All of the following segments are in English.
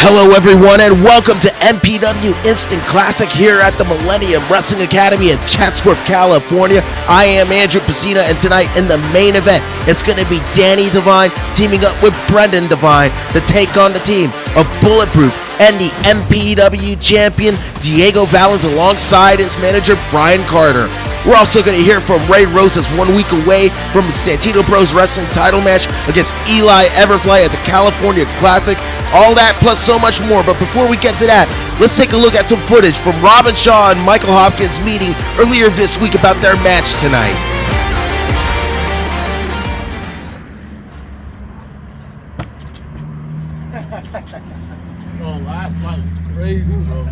Hello everyone and welcome to MPW Instant Classic here at the Millennium Wrestling Academy in Chatsworth, California. I am Andrew Pacina, and tonight in the main event, it's going to be Danny Devine teaming up with Brendan Devine to take on the team of Bulletproof and the MPW champion Diego Valens alongside his manager Bryan Carter. We're also going to hear from Rosas 1 week away from his Santino Bros Wrestling title match against Eli Everfly at the California Classic. All that plus so much more. But before we get to that, let's take a look at some footage from Robin Shaw and Michael Hopkins meeting earlier this week about their match tonight. Oh, last night was crazy, bro.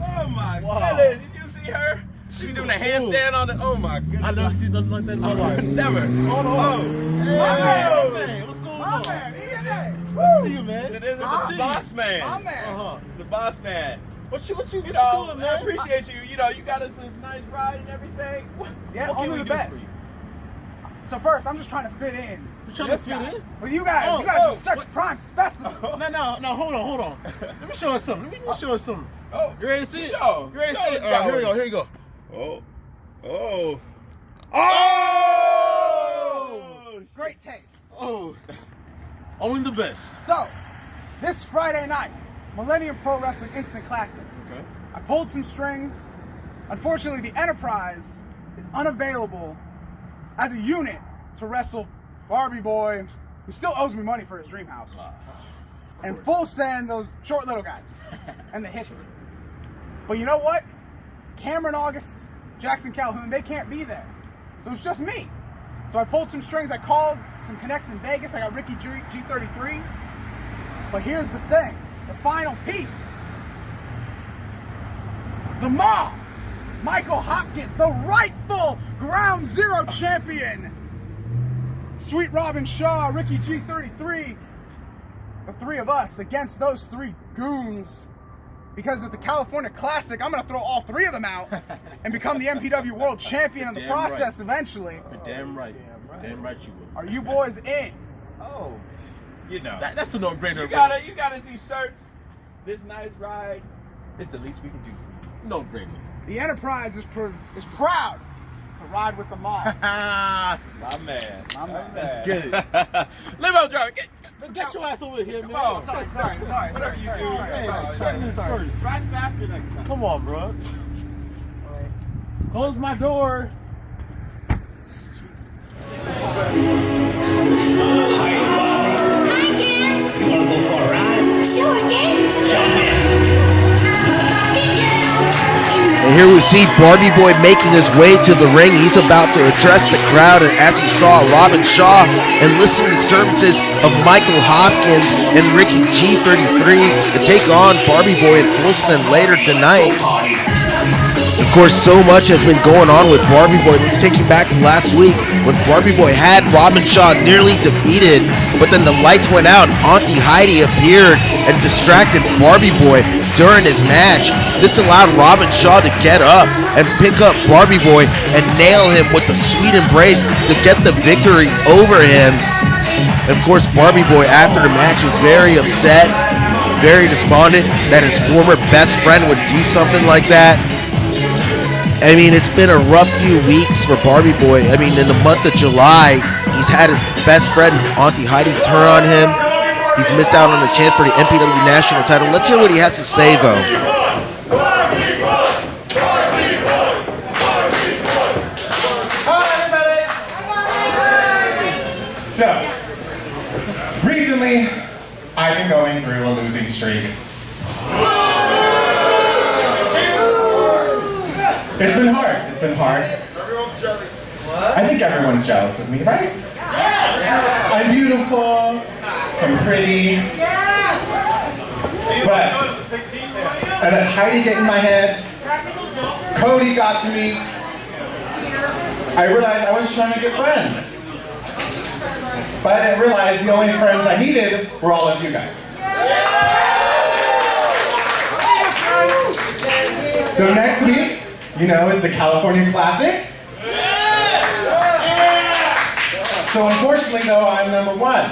Oh my goodness, did you see her? She doing a handstand on the, oh my goodness. I never seen nothing like that in my life. Never. Hold on. Hey, My man, what's going on? man, he in there. Good to see you, man. It is the boss man. My man. The boss man. What you doing, I man? appreciate you. You know, you got us this nice ride and everything. Yeah, What can only we the do best. for you? So first, I'm just trying to fit in. You trying to fit in? With you guys, Oh, you guys oh, are such what? prime specimens. No, hold on. Let me show us something. Oh, You ready to see it? Show. You ready to Show see it? it, All right, show here it. we go. Oh. Great taste. Oh. Only the best. So, this Friday night, Millennium Pro Wrestling Instant Classic. Okay. I pulled some strings. Unfortunately, the Enterprise is unavailable as a unit to wrestle Barbie Boi, who still owes me money for his dream house, and Full Send, those short little guys, and the hippie. But you know what? Cameron August, Jackson Calhoun, they can't be there. So it's just me. So I pulled some strings, I called some connects in Vegas, I got Ricky G33. But here's the thing, the final piece. The Mob, Michael Hopkins, the rightful Ground Zero champion. Sweet Robin Shaw, Ricky G33, the three of us against those three goons. Because at the California Classic, I'm going to throw all three of them out and become the MPW World Champion in the process eventually. You're damn right. Damn right you will. Are you boys in? Oh, you know. That's a no-brainer. You got us these shirts, this nice ride. It's the least we can do for you. No-brainer. The Enterprise is proud to ride with the Mob. My man. Let's get it. Limo driver, Get your ass over here, man. Come on. Sorry. Check this first. Ride faster next time. Come on, bro. Close my door. You wanna go for a ride? Sure, And here we see Barbie Boi making his way to the ring. He's about to address the crowd, and as he saw Robin Shaw and listen to services of Michael Hopkins and Ricky G33 to take on Barbie Boi and Full Send later tonight. Of course, so much has been going on with Barbie Boi. Let's take you back to last week when Barbie Boi had Robin Shaw nearly defeated, but then the lights went out and Auntie Hydie appeared and distracted Barbie Boi during his match. This allowed Robin Shaw to get up and pick up Barbie Boi and nail him with a sweet embrace to get the victory over him. And of course, Barbie Boi after the match was very upset, very despondent that his former best friend would do something like that. I mean, it's been a rough few weeks for Barbie Boi. I mean, in the month of July, he's had his best friend, Auntie Hydie, turn on him. He's missed out on the chance for the MPW National title. Let's hear what he has to say, though. So, recently, I've been going through a losing streak. It's been hard. Everyone's jealous. What? I think everyone's jealous of me, right? Yes! I'm beautiful, I'm pretty. Yes! But I let Hydie get in my head. Cody got to me. I realized I was trying to get friends. But I didn't realize the only friends I needed were all of you guys. So next week, you know, is the California Classic. So unfortunately though, I'm number one.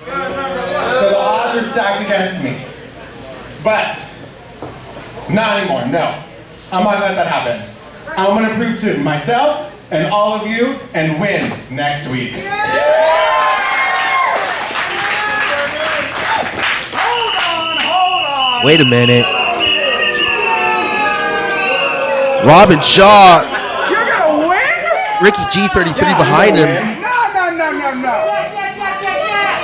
So the odds are stacked against me. but not anymore, no. I'm not gonna let that happen. I'm gonna prove to myself and all of you and win next week. Wait a minute. Robin Shaw. You're gonna win? Ricky G33 behind him. No.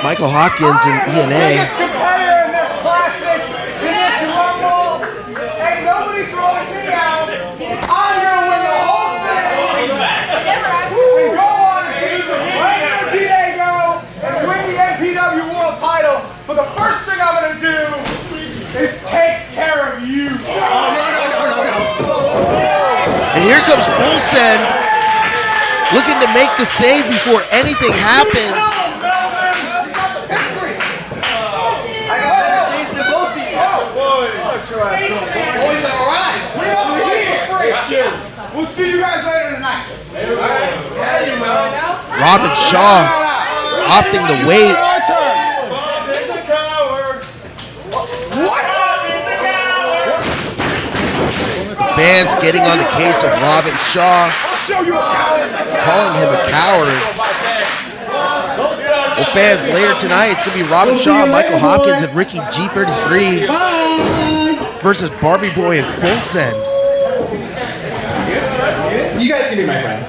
Michael Hopkins and ENA. Biggest competitor in this classic, in this rumble. Ain't nobody throwing me out. I'm gonna win the whole thing. We go on and beat the regular Diego and win the NPW World Title. But the first thing I'm gonna do is take care of you. And here comes Full Send, looking to make the save before anything happens. We'll see you guys later tonight. Robin Shaw opting to wait. Fans getting on the case of Robin Shaw, calling him a coward. Well, fans, later tonight, it's going to be Robin Shaw, Michael Hopkins, and Ricky G33 versus Barbie Boi and Full Send. You guys can be my friend.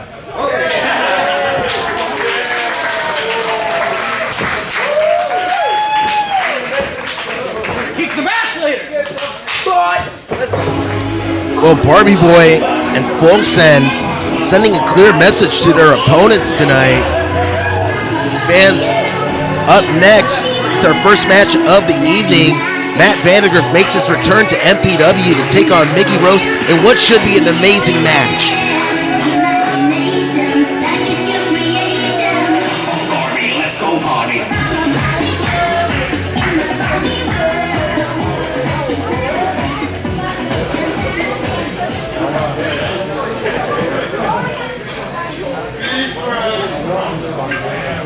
Kicks the bass later. Well, Barbie Boi and Full Send sending a clear message to their opponents tonight. Fans, up next, it's our first match of the evening. Matt Vandagriff makes his return to MPW to take on Miggy Rose in what should be an amazing match.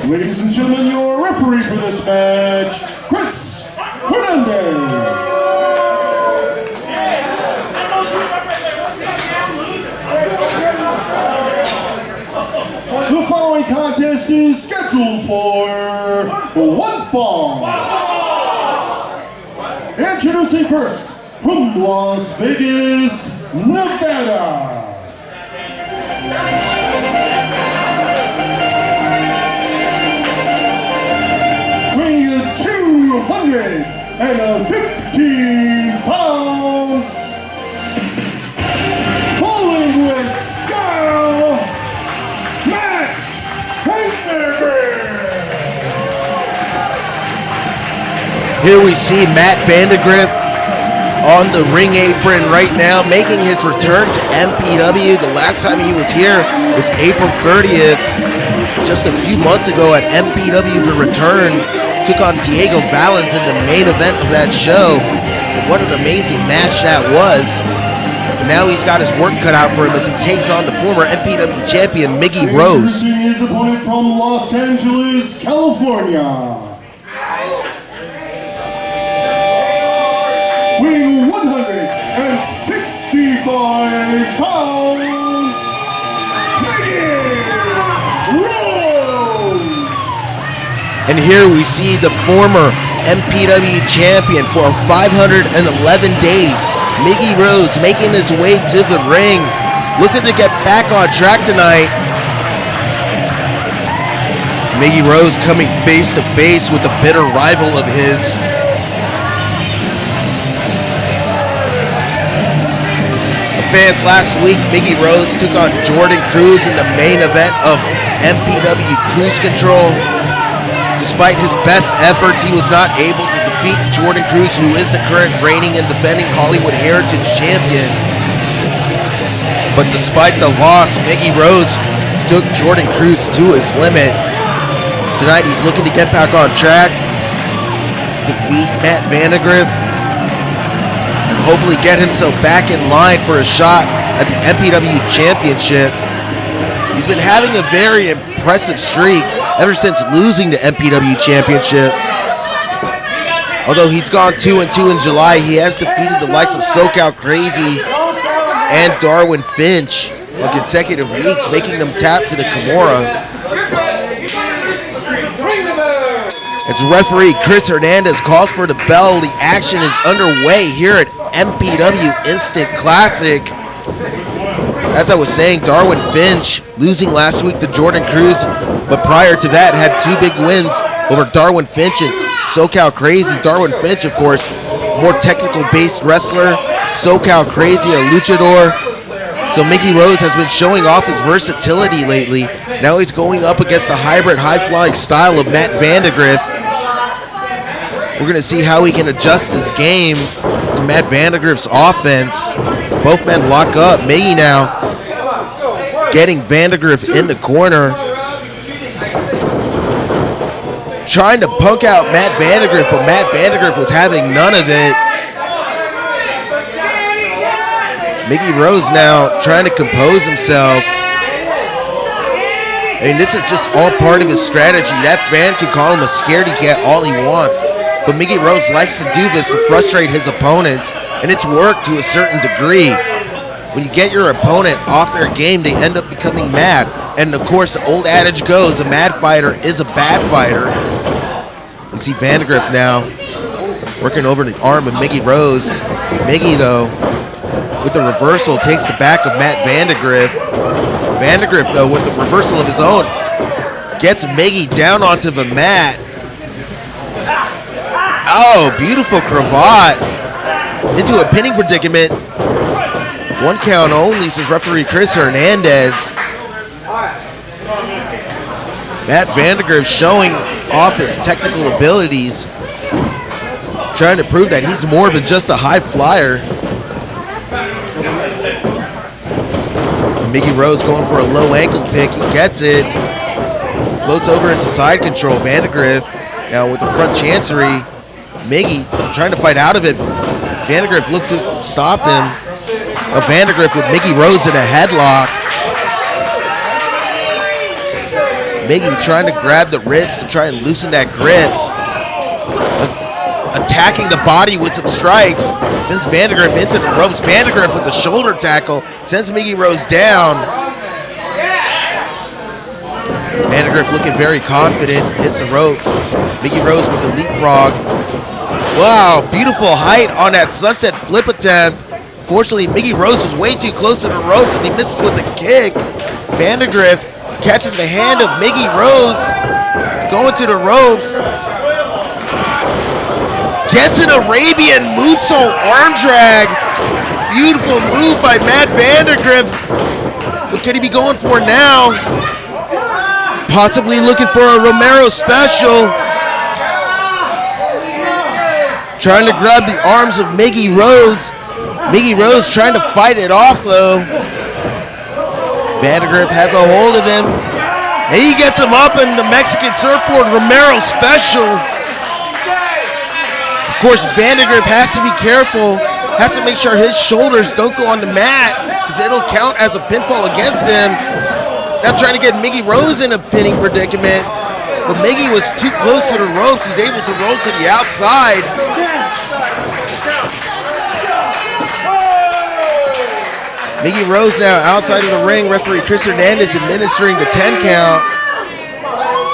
Ladies and gentlemen, your referee for this match, Chris Hernandez. The following contest is scheduled for one fall. Introducing first, from Las Vegas, Nevada. Weighing 215 pounds, bowling with style, Matt Vandagriff. Here we see Matt Vandagriff on the ring apron right now, making his return to MPW. The last time he was here was April 30th, just a few months ago at MPW for return. Took on Diego Valens in the main event of that show. What an amazing match that was. Now he's got his work cut out for him as he takes on the former MPW champion, Miggy Rose. His opponent from Los Angeles, California. Weighing 165 pounds, Miggy Rose. And here we see the former MPW champion for 511 days, Miggy Rose, making his way to the ring, looking to get back on track tonight. Miggy Rose coming face to face with a bitter rival of his. Fans, last week, Miggy Rose took on Jordan Cruz in the main event of MPW Cruise Control. Despite his best efforts, he was not able to defeat Jordan Cruz, who is the current reigning and defending Hollywood Heritage champion. But despite the loss, Miggy Rose took Jordan Cruz to his limit. Tonight, he's looking to get back on track, defeat Matt Vandagriff, and hopefully get himself back in line for a shot at the MPW Championship. He's been having a very impressive streak ever since losing the MPW Championship. Although he's gone 2-2 in July, he has defeated the likes of SoCal Crazy and Darwin Finch on consecutive weeks, making them tap to the Kimura. As referee Chris Hernandez calls for the bell, the action is underway here at MPW Instant Classic. As I was saying, Darwin Finch losing last week to Jordan Cruz, but prior to that had 2 big wins over Darwin Finch and SoCal Crazy. Darwin Finch, of course, more technical-based wrestler. SoCal Crazy, a luchador. So Miggy Rose has been showing off his versatility lately. Now he's going up against the hybrid high-flying style of Matt Vandagriff. We're going to see how he can adjust his game to Matt Vandagriff's offense. As both men lock up. Miggy now getting Vandagriff in the corner. Trying to punk out Matt Vandagriff, but Matt Vandagriff was having none of it. Miggy Rose now trying to compose himself. I mean, this is just all part of his strategy. That Van can call him a scaredy cat all he wants, but Miggy Rose likes to do this to frustrate his opponents, and it's worked to a certain degree. When you get your opponent off their game, they end up becoming mad. And of course, the old adage goes, a mad fighter is a bad fighter. You see Vandagriff now working over the arm of Miggy Rose. Miggy, though, with the reversal, takes the back of Matt Vandagriff. Vandagriff, though, with the reversal of his own, gets Miggy down onto the mat. Oh, beautiful cravat into a pinning predicament. 1 count only, says referee Chris Hernandez. Matt Vandagriff showing off his technical abilities, trying to prove that he's more than just a high flyer. Miggy Rose going for a low ankle pick. He gets it. Floats over into side control. Vandagriff now with the front chancery. Miggy trying to fight out of it. Vandagriff looked to stop him. Vandagriff with Miggy Rose in a headlock. Miggy trying to grab the ribs to try and loosen that grip. Attacking the body with some strikes. Sends Vandagriff into the ropes. Vandagriff with the shoulder tackle. Sends Miggy Rose down. Vandagriff looking very confident. Hits the ropes. Miggy Rose with the leapfrog. Wow, beautiful height on that sunset flip attempt. Fortunately, Miggy Rose was way too close to the ropes as he misses with the kick. Vandagriff catches the hand of Miggy Rose. He's going to the ropes. Gets an Arabian moonsault arm drag. Beautiful move by Matt Vandagriff. What could he be going for now? Possibly looking for a Romero special. Trying to grab the arms of Miggy Rose. Miggy Rose trying to fight it off, though. Vandagriff has a hold of him. And he gets him up in the Mexican surfboard Romero special. Of course, Vandagriff has to be careful. Has to make sure his shoulders don't go on the mat, because it'll count as a pinfall against him. Now trying to get Miggy Rose in a pinning predicament. But Miggy was too close to the ropes. He's able to roll to the outside. Miggy Rose now outside of the ring. Referee Chris Hernandez administering the 10 count.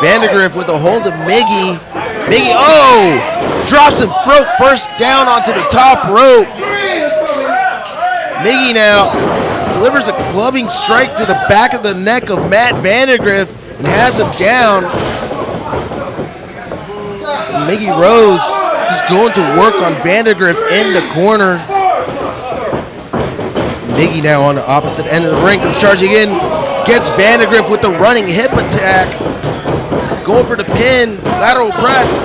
Vandagriff with a hold of Miggy. Miggy, oh! Drops him first down onto the top rope. Miggy now delivers a clubbing strike to the back of the neck of Matt Vandagriff and has him down. And Miggy Rose just going to work on Vandagriff in the corner. Miggy now on the opposite end of the ring, comes charging in, gets Vandagriff with the running hip attack. Going for the pin, lateral press.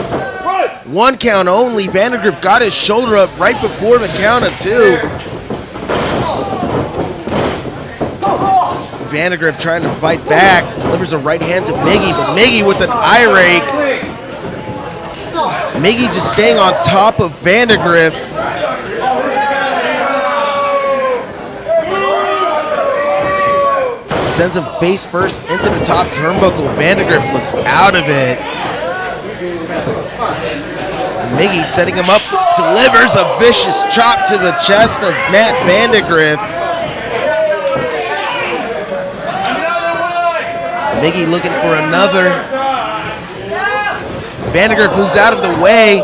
1 count only. Vandagriff got his shoulder up right before the count of 2. Vandagriff trying to fight back, delivers a right hand to Miggy, but Miggy with an eye rake. Miggy just staying on top of Vandagriff. Sends him face first into the top turnbuckle. Vandagriff looks out of it. Miggy setting him up, delivers a vicious chop to the chest of Matt Vandagriff. Miggy looking for another. Vandagriff moves out of the way,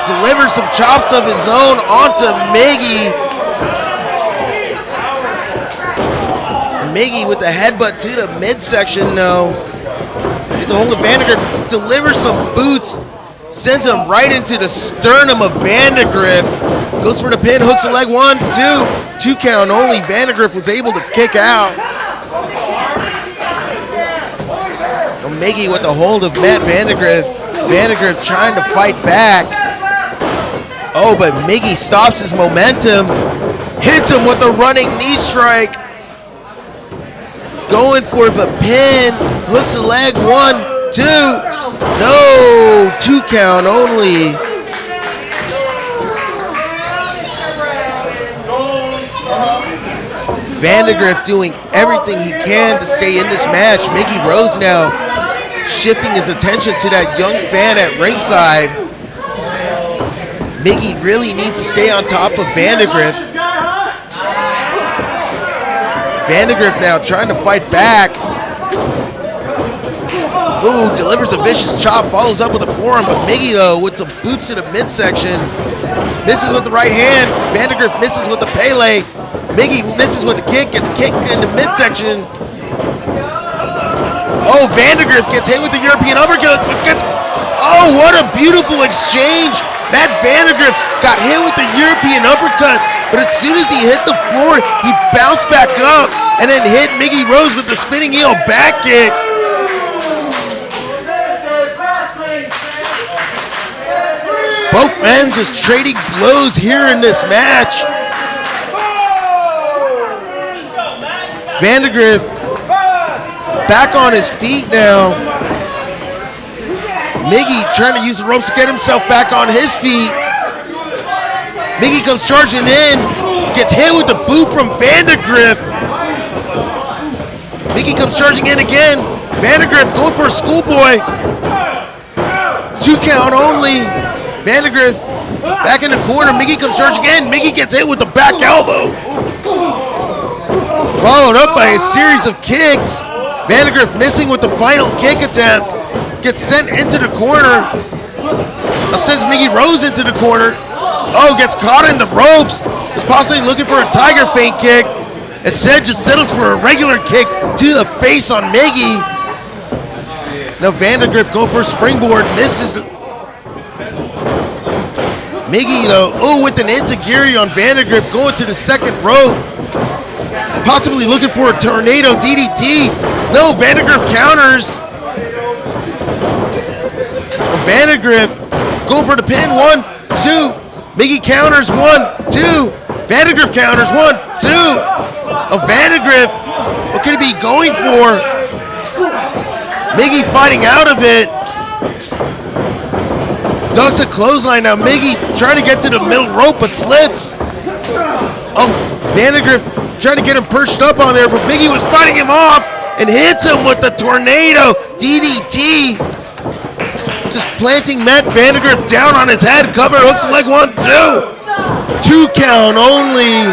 delivers some chops of his own onto Miggy. Miggy with the headbutt to the midsection, no. It's a hold of Vandagriff, delivers some boots, sends him right into the sternum of Vandagriff. Goes for the pin, hooks the leg, 1, 2. 2 count only. Vandagriff was able to kick out. Miggy with the hold of Matt Vandagriff. Vandagriff trying to fight back. Oh, but Miggy stops his momentum. Hits him with a running knee strike. Going for the pin. Hooks the leg, 1, 2. No, 2 count only. Vandagriff doing everything he can to stay in this match. Miggy Rose now shifting his attention to that young fan at ringside. Miggy really needs to stay on top of Vandagriff. Vandagriff now trying to fight back. Ooh, delivers a vicious chop, follows up with a forearm, but Miggy though with some boots to the midsection. Misses with the right hand. Vandagriff misses with the Pele. Miggy misses with the kick, gets kicked in the midsection. Oh, Vandagriff gets hit with the European uppercut. Oh, what a beautiful exchange. Matt Vandagriff got hit with the European uppercut, but as soon as he hit the floor, he bounced back up and then hit Miggy Rose with the spinning heel back kick. Both men just trading blows here in this match. Vandagriff back on his feet now. Miggy trying to use the ropes to get himself back on his feet. Miggy comes charging in, gets hit with the boot from Vandagriff. Miggy comes charging in again. Vandagriff going for a schoolboy. 2 count only. Vandagriff back in the corner. Miggy comes charging in. Miggy gets hit with the back elbow. Followed up by a series of kicks. Vandagriff missing with the final kick attempt. Gets sent into the corner. Sends Miggy Rose into the corner. Oh, gets caught in the ropes. Is possibly looking for a tiger feint kick. Instead, just settles for a regular kick to the face on Miggy. Now Vandagriff going for a springboard. Misses. Miggy, though, with an enziguri on Vandagriff going to the second rope. Possibly looking for a tornado DDT. No, Vandagriff counters. Vandagriff going for the pin. 1, 2. Miggy counters. 1, 2. Vandagriff counters. 1, 2. Vandagriff, what could he be going for? Miggy fighting out of it. Ducks a clothesline now. Miggy trying to get to the middle rope but slips. Oh, Vandagriff trying to get him perched up on there, but Miggy was fighting him off and hits him with the tornado DDT. Just planting Matt Vandagriff down on his head. Cover, hooks the leg, 1, 2. 2 count only.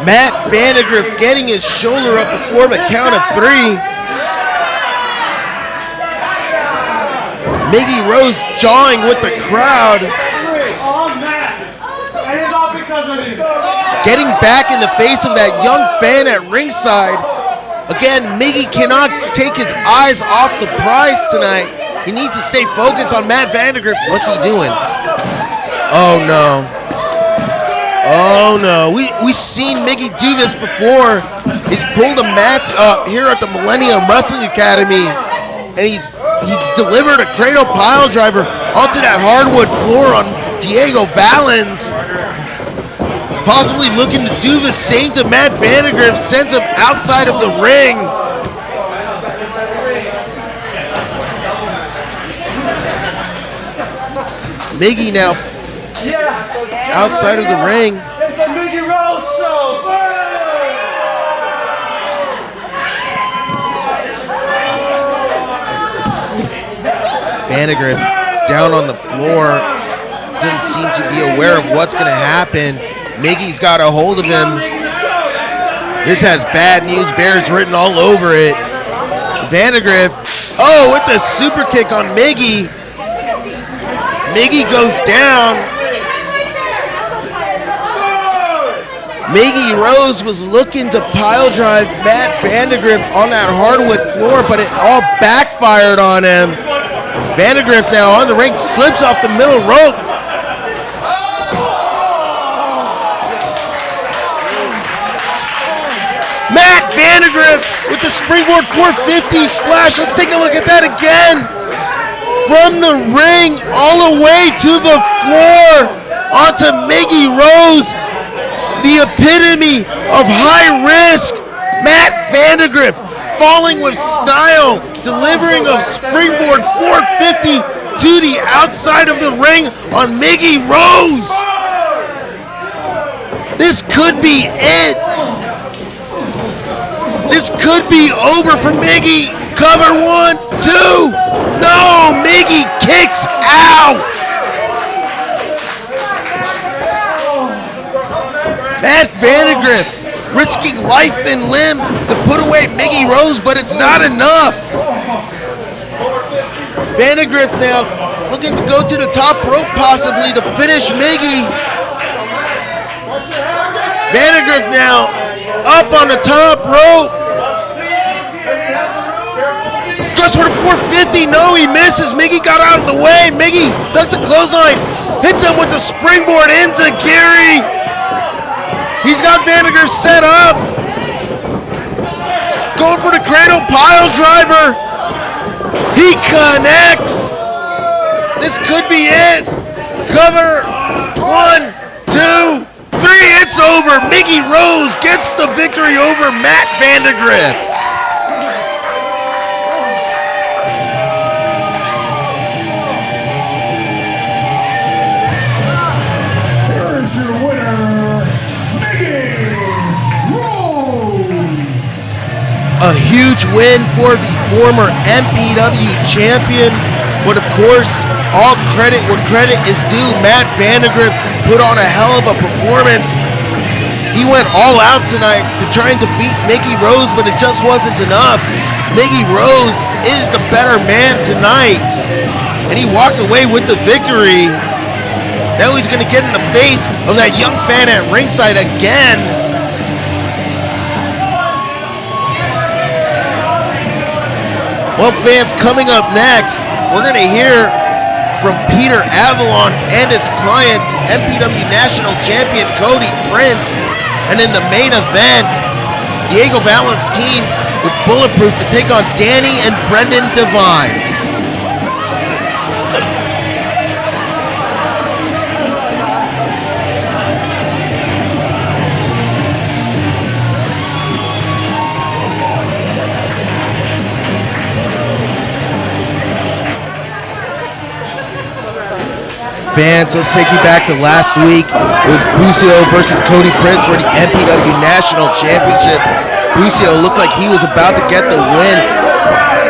Matt Vandagriff getting his shoulder up before the count of 3. Miggy Rose jawing with the crowd. Getting back in the face of that young fan at ringside. Again, Miggy cannot take his eyes off the prize tonight. He needs to stay focused on Matt Vandagriff. What's he doing? Oh no. Oh no. We've seen Miggy do this before. He's pulled a mat up here at the Millennium Wrestling Academy, and he's delivered a cradle pile driver onto that hardwood floor on Diego Valens. Possibly looking to do the same to Matt Vandagriff, sends him outside of the ring. Miggy now outside of the ring. It's the Miggy Rose Show. Vandagriff down on the floor. Didn't seem to be aware of what's going to happen. Miggy's got a hold of him. This has bad news bears written all over it. Vandagriff, oh, with the super kick on Miggy. Miggy goes down. Miggy Rose was looking to pile drive Matt Vandagriff on that hardwood floor, but it all backfired on him. Vandagriff now on the ring, slips off the middle rope. Matt Vandagriff with the springboard 450 splash. Let's take a look at that again. From the ring all the way to the floor onto Miggy Rose. The epitome of high risk. Matt Vandagriff falling with style, delivering a springboard 450 to the outside of the ring on Miggy Rose. This could be it. This could be over for Miggy. Cover 1, 2. No, Miggy kicks out. Matt Vandagriff risking life and limb to put away Miggy Rose, but it's not enough. Vandagriff now looking to go to the top rope possibly to finish Miggy. Vandagriff now up on the top rope. Goes for the 450. No, he misses. Miggy got out of the way. Miggy ducks a clothesline. Hits him with the springboard into Gary. He's got Vandagriff set up. Going for the cradle pile driver. He connects. This could be it. Cover 1, 2, 3. It's over. Miggy Rose gets the victory over Matt Vandagriff. Here's your winner, Miggy Rose. A huge win for the former MPW champion, but of course, all credit where credit is due. Matt Vandagriff put on a hell of a performance. He went all out tonight to try and defeat Miggy Rose, but it just wasn't enough. Miggy Rose is the better man tonight, and he walks away with the victory. Now he's going to get in the face of that young fan at ringside again. Well, fans, coming up next, we're going to hear from Peter Avalon and his client, the MPW National Champion Cody Prince. And in the main event, Diego Valens teams with Bulletproof to take on Danny and Brendan Devine. Fans, let's take you back to last week. It was Bucio versus Cody Prince for the MPW National Championship. Bucio looked like he was about to get the win,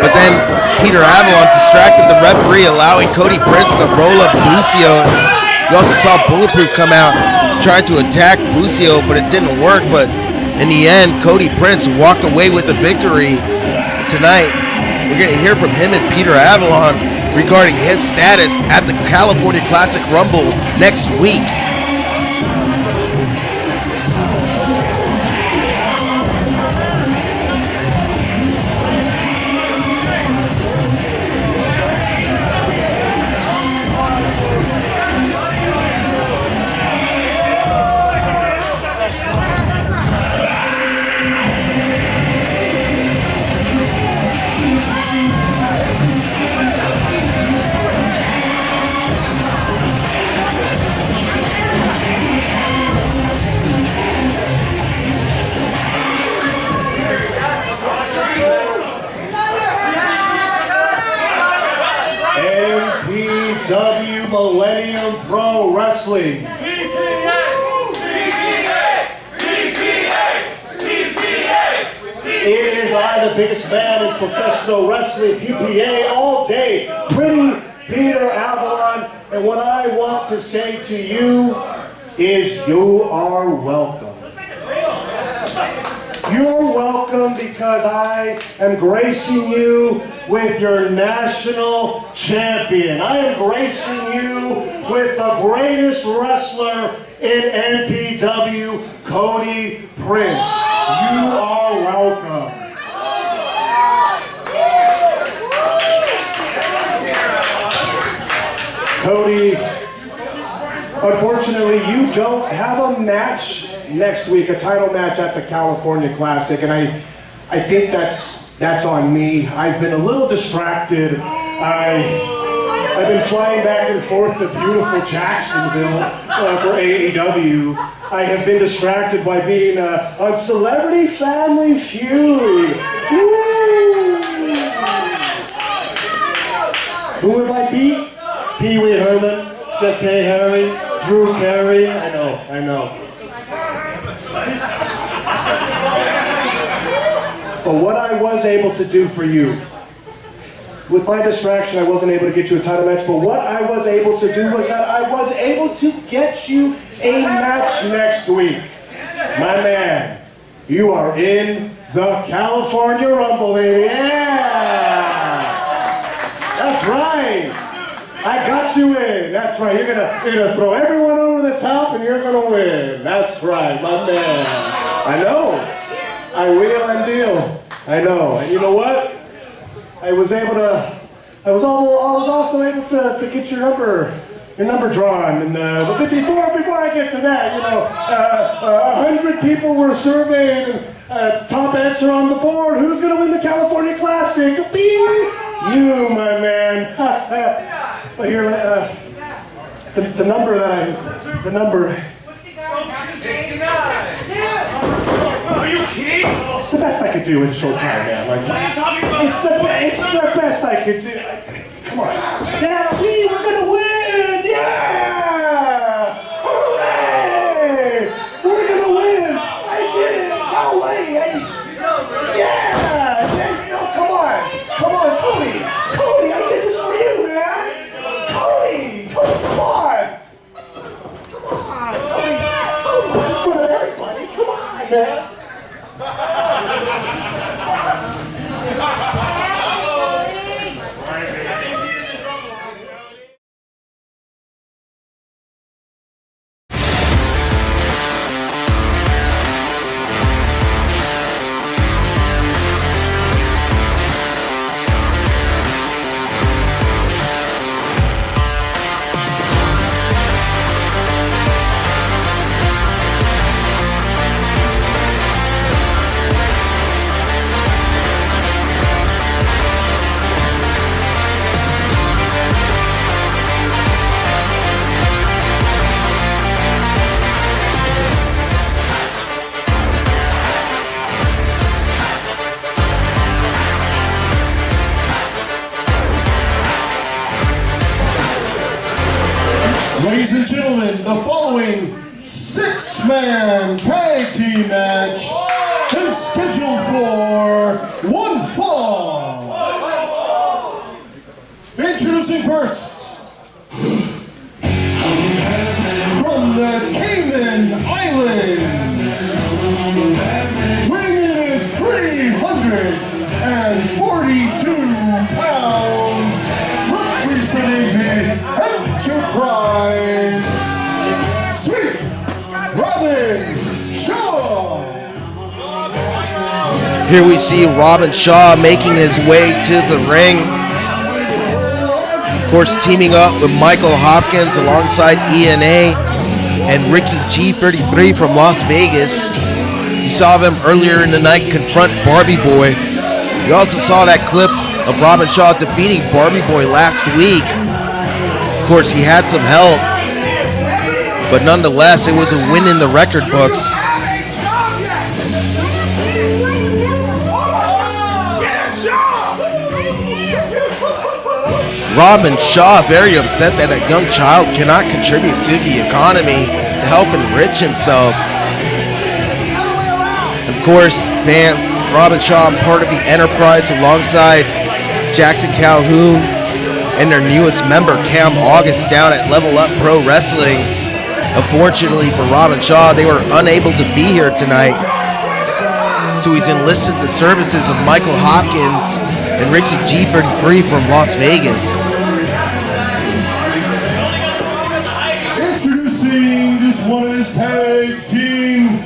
but then Peter Avalon distracted the referee, allowing Cody Prince to roll up Bucio. You also saw Bulletproof come out trying to attack Bucio, but it didn't work. But in the end, Cody Prince walked away with the victory. Tonight, we're going to hear from him and Peter Avalon regarding his status at the California Classic Rumble next week. MPW Millennium Pro Wrestling. It is I, the biggest man in professional wrestling, PPA, all day. Pretty Peter Avalon, and what I want to say to you is you are welcome. You're welcome because I am gracing you with your national champion. I am gracing you with the greatest wrestler in NPW, Cody Prince. You are welcome. Cody, unfortunately, you don't have a match next week, a title match at the California Classic, and I think that's on me. I've been a little distracted. I've been flying back and forth to beautiful Jacksonville for AEW. I have been distracted by being on Celebrity Family Feud. Woo! Who have I beat? Pee Wee Herman, J.K. Harry, Drew Carey. I know. But what I was able to do for you, with my distraction, I wasn't able to get you a title match, but what I was able to do was that I was able to get you a match next week. My man, you are in the California Rumble, baby. Yeah! That's right. I got you in. That's right. You're gonna throw everyone over the top and you're gonna win. That's right, my man. I know. I wheel and deal. I know. And you know what? I was also able to get your number drawn. And but before I get to that, 100 people were surveyed, and top answer on the board. Who's gonna win the California Classic? Bing! You, my man. But here, the number. Are you kidding? It's the best I could do in a short time, man. Like, What are you talking about? it's the best I could do. Come on. Yeah, we're gonna win. Yeah. Hooray! We're gonna win. I did it. No way. Yeah. No, come on, Cody. I did this for you, man. Cody, come on. Cody, in front of everybody. Come on, man. Ladies and gentlemen, the following 6-man tag team match is scheduled for one fall. Introducing first, from the Cayman Islands, weighing in at 342 pounds, representing the Enterprise, Sweet Robin Shaw. Here we see Robin Shaw making his way to the ring. Of course, teaming up with Michael Hopkins alongside ENA and Ricky G33 from Las Vegas. You saw them earlier in the night confront Barbie Boi. You also saw that clip of Robin Shaw defeating Barbie Boi last week. Of course, he had some help, but nonetheless, it was a win in the record books. Robin Shaw very upset that a young child cannot contribute to the economy to help enrich himself. Of course, fans, Robin Shaw part of the Enterprise alongside Jackson Calhoun and their newest member, Cam August, down at Level Up Pro Wrestling. Unfortunately for Rob and Shaw, they were unable to be here tonight. So he's enlisted the services of Michael Hopkins and Ricky G33 from Las Vegas. Introducing this one tag team.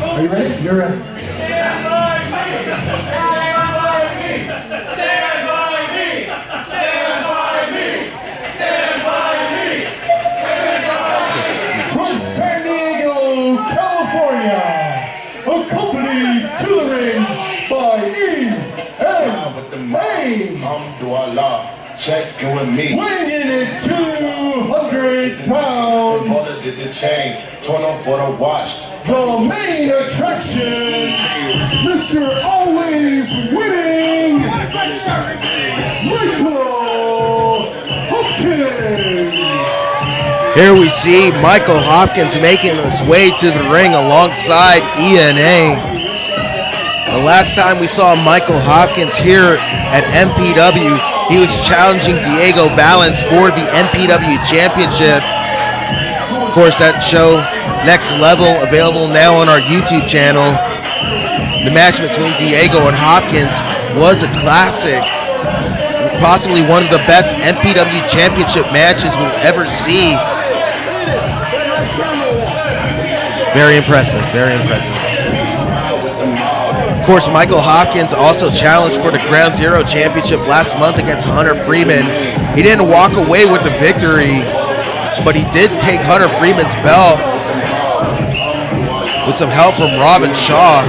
Are you ready? You're ready. Stand by me! Stand by me! Stand by me! Stand by me! Stand by me! Stand by me! From San Diego, California, accompanied to the ring by EMA. Checking with me. Weighing in at 200 pounds. Did the chain, torn off for the watch. The main attraction, Mr. Always Winning, Michael Hopkins. Here we see Michael Hopkins making his way to the ring alongside ENA. The last time we saw Michael Hopkins here at MPW, he was challenging Diego Valens for the MPW Championship. Of course, that show, Next Level, available now on our YouTube channel. The match between Diego and Hopkins was a classic. Possibly one of the best MPW Championship matches we'll ever see. Very impressive, very impressive. Of course, Michael Hopkins also challenged for the Ground Zero Championship last month against Hunter Freeman. He didn't walk away with the victory, but he did take Hunter Freeman's belt with some help from Robin Shaw.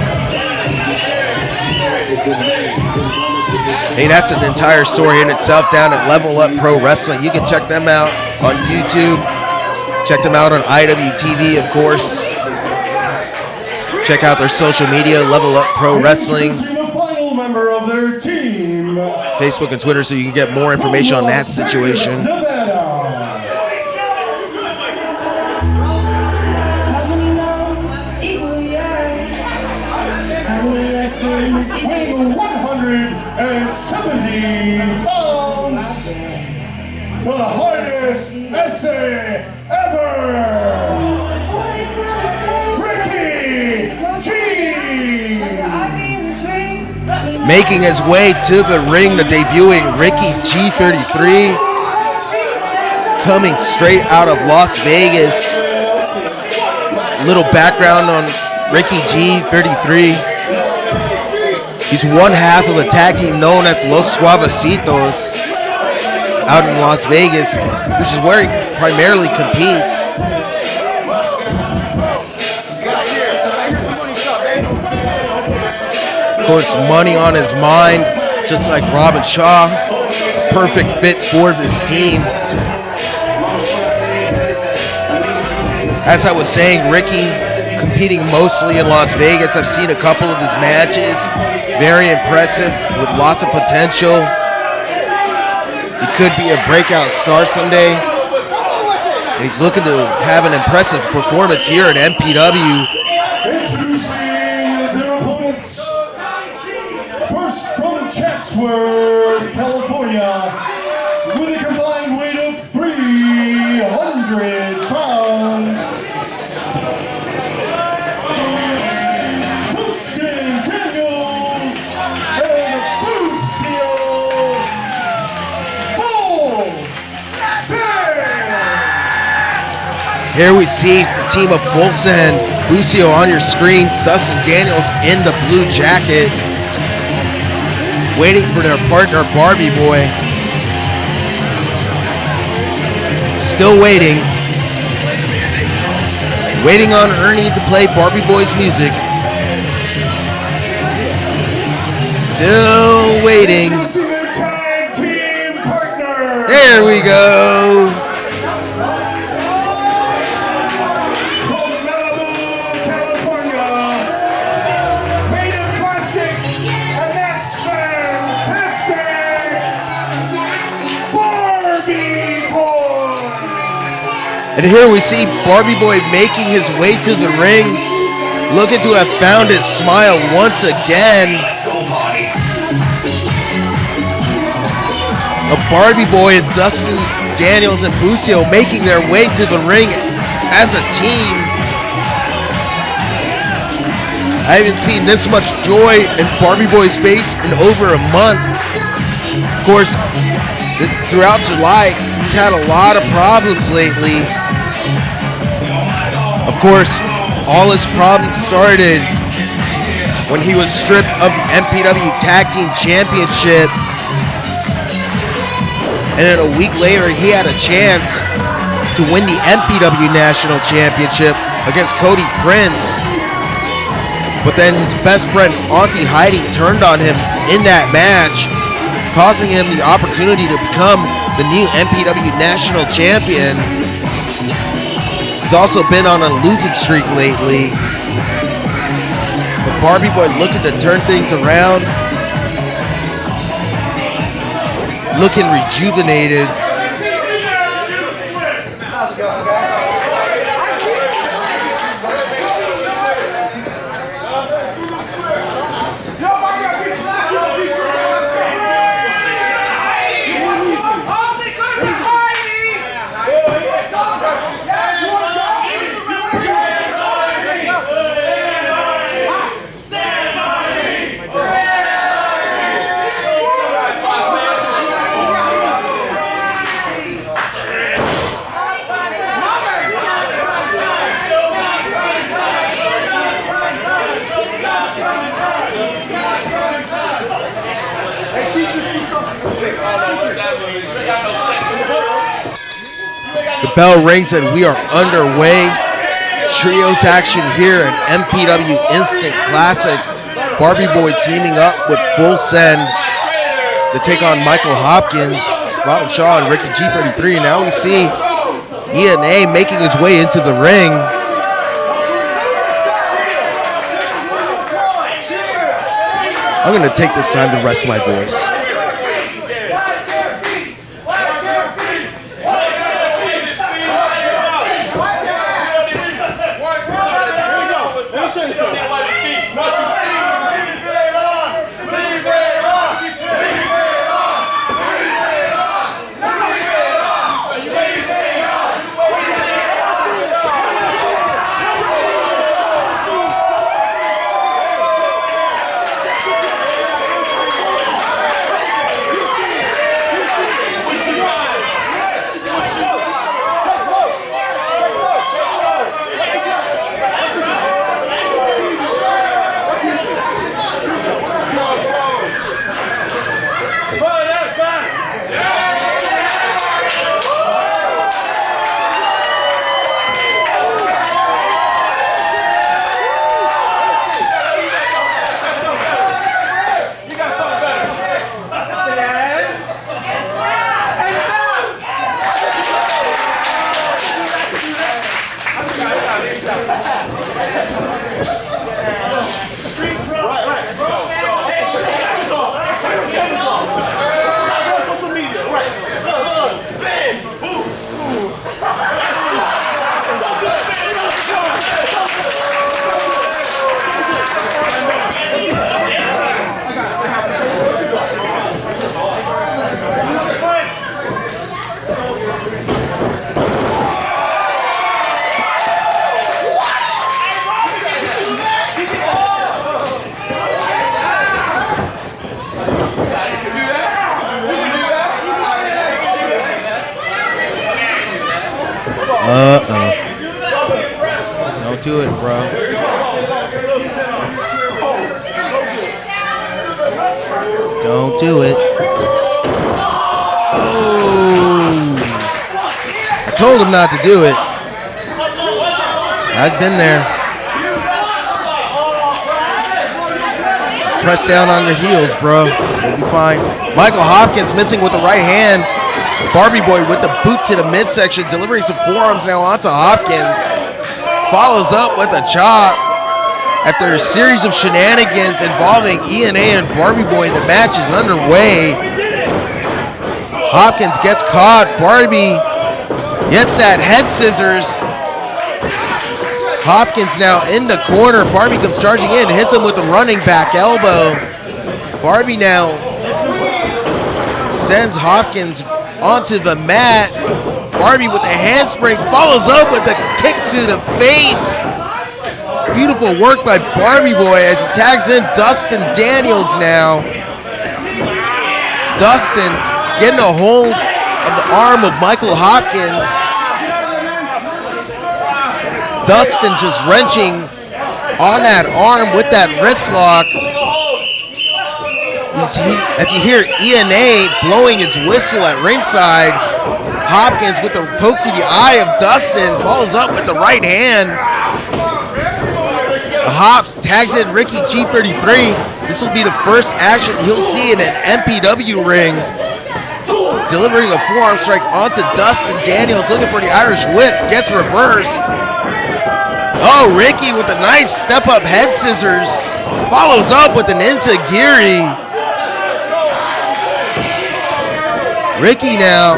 Hey, that's an entire story in itself down at Level Up Pro Wrestling. You can check them out on YouTube. Check them out on IWTV, of course. Check out their social media, Level Up Pro Wrestling, The final member of their team, Facebook and Twitter, so you can get more information on that situation. Weighing 170 pounds, the hardest essay ever, Ricky G. Making his way to the ring, the debuting Ricky G33, coming straight out of Las Vegas. Little background on Ricky G33. He's one half of a tag team known as Los Suavecitos out in Las Vegas, which is where he primarily competes. Of course, money on his mind, just like Robin Shaw. Perfect fit for this team. As I was saying, Ricky competing mostly in Las Vegas. I've seen a couple of his matches. Very impressive, with lots of potential. He could be a breakout star someday. He's looking to have an impressive performance here at MPW. Introducing their opponents. First from Chatsworth, California, with a combined weight of 300 pounds. Dustin Daniels and Bucio. Here we see the team of Full Send. Bucio on your screen. Dustin Daniels in the blue jacket, waiting for their partner Barbie Boi. Still waiting. Waiting on Ernie to play Barbie Boi's music. Still waiting. Their tag team partner. There we go. From Malibu, California, made of plastic, and that's fantastic. Barbie Boi. And here we see Barbie Boi making his way to the ring, looking to have found his smile once again. of Barbie Boi and Dustin, Daniels, and Bucio making their way to the ring as a team. I haven't seen this much joy in Barbie Boi's face in over a month. Of course, throughout July, he's had a lot of problems lately. Of course, all his problems started when he was stripped of the MPW Tag Team Championship. And then a week later, he had a chance to win the MPW National Championship against Cody Prince. But then his best friend, Auntie Hydie, turned on him in that match, causing him the opportunity to become the new MPW National Champion. He's also been on a losing streak lately. But Barbie Boi looking to turn things around, looking rejuvenated. The bell rings and we are underway. Trios action here at MPW Instant Classic. Barbie Boi teaming up with Full Send to take on Michael Hopkins, Robin Shaw, and Ricky G33. Now we see ENA making his way into the ring. I'm going to take this time to rest my voice. Don't do it, bro. Don't do it. Oh. I told him not to do it. I've been there. Just press down on your heels, bro. You'll be fine. Michael Hopkins missing with the right hand. Barbie Boi with the boot to the midsection, delivering some forearms now onto Hopkins. Follows up with a chop. After a series of shenanigans involving ENA and Barbie Boi, the match is underway. Hopkins gets caught. Barbie gets that head scissors. Hopkins now in the corner. Barbie comes charging in, hits him with the running back elbow. Barbie now Sends Hopkins onto the mat. Barbie with a handspring follows up with a kick to the face. Beautiful work by Barbie Boi as he tags in Dustin Daniels now. Dustin getting a hold of the arm of Michael Hopkins. Dustin just wrenching on that arm with that wrist lock. As you hear ENA blowing his whistle at ringside, Hopkins with a poke to the eye of Dustin follows up with the right hand. Hops tags in Ricky G33. This will be the first action he'll see in an MPW ring. Delivering a forearm strike onto Dustin Daniels, looking for the Irish whip, gets reversed. Oh, Ricky with a nice step-up head scissors, follows up with an enziguri. Ricky now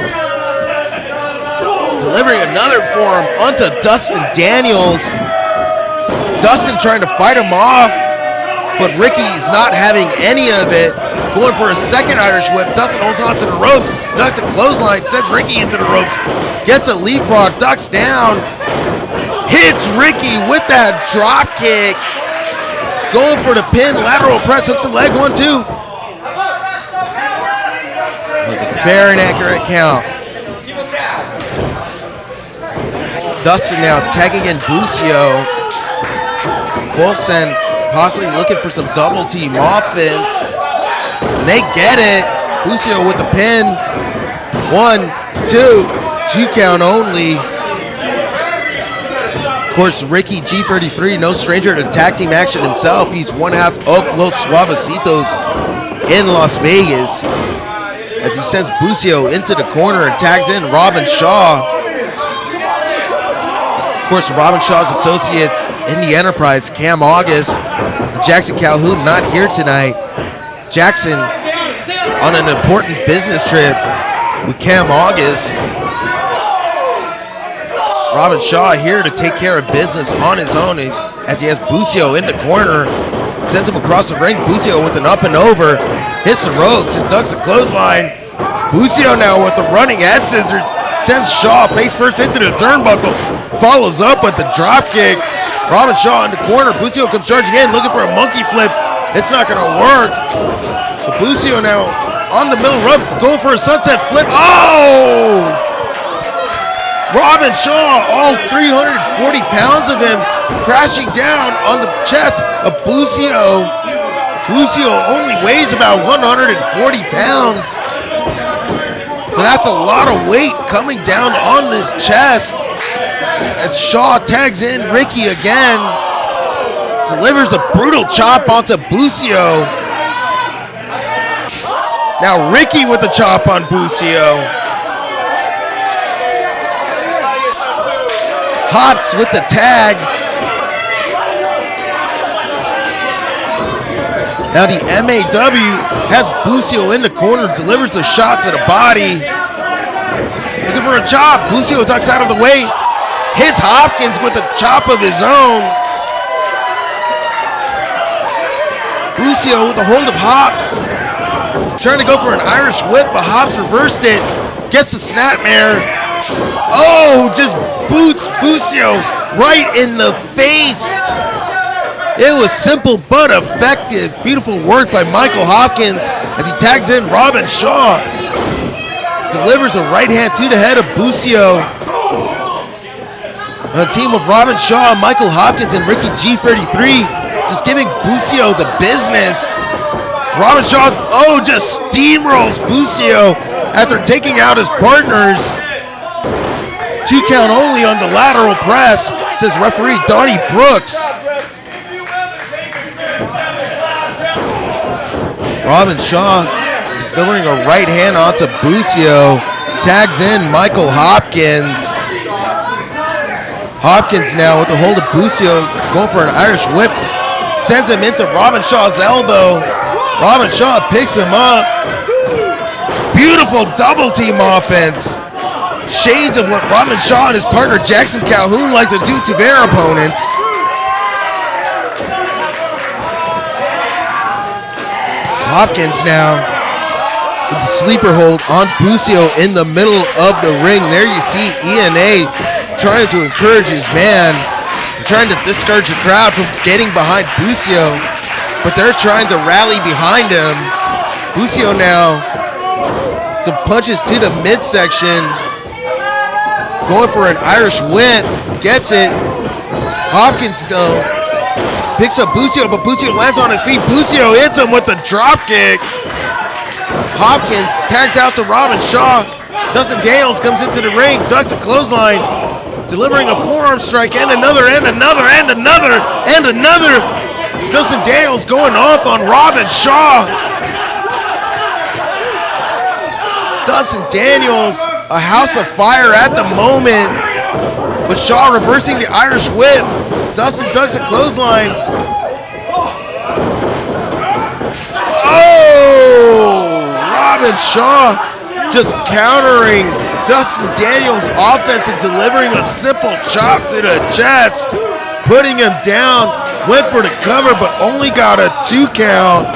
delivering another forearm onto Dustin Daniels. Dustin trying to fight him off, but Ricky's not having any of it. Going for a second Irish whip. Dustin holds on to the ropes. Ducks a clothesline, sends Ricky into the ropes. Gets a leapfrog, ducks down. Hits Ricky with that drop kick. Going for the pin, lateral press, hooks the leg, 1, 2. That was a fair and accurate count. Dustin now tagging in Bucio. Both send possibly looking for some double team offense. And they get it. Bucio with the pin. 1, 2, 2 count only. Of course, Ricky G33, no stranger to tag team action himself. He's one half of Los Suavecitos in Las Vegas. As he sends Bucio into the corner and tags in Robin Shaw. Of course, Robin Shaw's associates in the Enterprise, Cam August, and Jackson Calhoun, not here tonight. Jackson on an important business trip with Cam August. Robin Shaw here to take care of business on his own as he has Bucio in the corner. Sends him across the ring. Bucio with an up and over. Hits the ropes and ducks a clothesline. Bucio now with the running head scissors. Sends Shaw face first into the turnbuckle. Follows up with the drop kick. Robin Shaw in the corner. Bucio comes charging in looking for a monkey flip. It's not going to work. But Bucio now on the middle rope going for a sunset flip. Oh! Robin Shaw, all 340 pounds of him, crashing down on the chest of Bucio. Bucio only weighs about 140 pounds. So that's a lot of weight coming down on his chest. As Shaw tags in Ricky again, delivers a brutal chop onto Bucio. Now Ricky with the chop on Bucio. Hops with the tag. Now the MAW has Bucio in the corner, delivers a shot to the body. Looking for a chop. Bucio ducks out of the way. Hits Hopkins with a chop of his own. Bucio with the hold of Hops. Trying to go for an Irish whip, but Hops reversed it. Gets the snapmare. Oh, just boots Bucio right in the face. It was simple but effective. Beautiful work by Michael Hopkins as he tags in Robin Shaw. Delivers a right hand to the head of Bucio. A team of Robin Shaw, Michael Hopkins, and Ricky G33 just giving Bucio the business. Robin Shaw, just steamrolls Bucio after taking out his partners. 2 count only on the lateral press, says referee Donnie Brooks. Robin Shaw delivering a right hand onto Bucio. Tags in Michael Hopkins. Hopkins now with the hold of Bucio, going for an Irish whip. Sends him into Robin Shaw's elbow. Robin Shaw picks him up. Beautiful double team offense. Shades of what Robin Shaw and his partner Jackson Calhoun like to do to their opponents. Hopkins now with the sleeper hold on Bucio in the middle of the ring. There you see ENA trying to encourage his man, trying to discourage the crowd from getting behind Bucio, but they're trying to rally behind him. Bucio now, some punches to the midsection, going for an Irish whip, gets it. Hopkins though picks up Bucio, but Bucio lands on his feet. Bucio hits him with a drop kick. Hopkins tags out to Robin Shaw. Dustin Daniels comes into the ring, ducks a clothesline, delivering a forearm strike, and another, and another, and another, and another. Dustin Daniels going off on Robin Shaw. Dustin Daniels, a house of fire at the moment, but Shaw reversing the Irish whip. Dustin ducks a clothesline. Oh! Robin Shaw just countering Dustin Daniels' offense and delivering a simple chop to the chest, putting him down. Went for the cover, but only got a 2 count.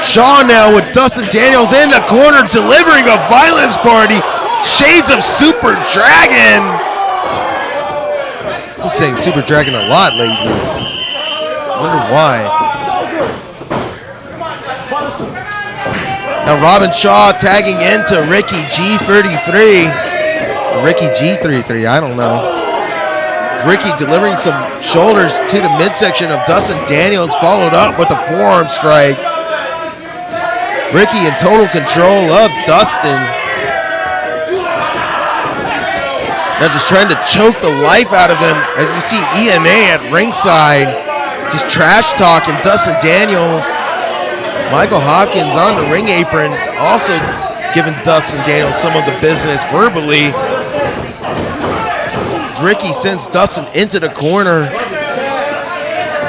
Shaw now with Dustin Daniels in the corner, delivering a violence party. Shades of Super Dragon. I'm saying Super Dragon a lot lately. Wonder why. Now Robin Shaw tagging into Ricky G33. Ricky G33, I don't know. Ricky delivering some shoulders to the midsection of Dustin Daniels, followed up with a forearm strike. Ricky in total control of Dustin. Now just trying to choke the life out of him, as you see ENA at ringside, just trash talking Dustin Daniels. Michael Hopkins on the ring apron, also giving Dustin Daniels some of the business verbally. As Ricky sends Dustin into the corner.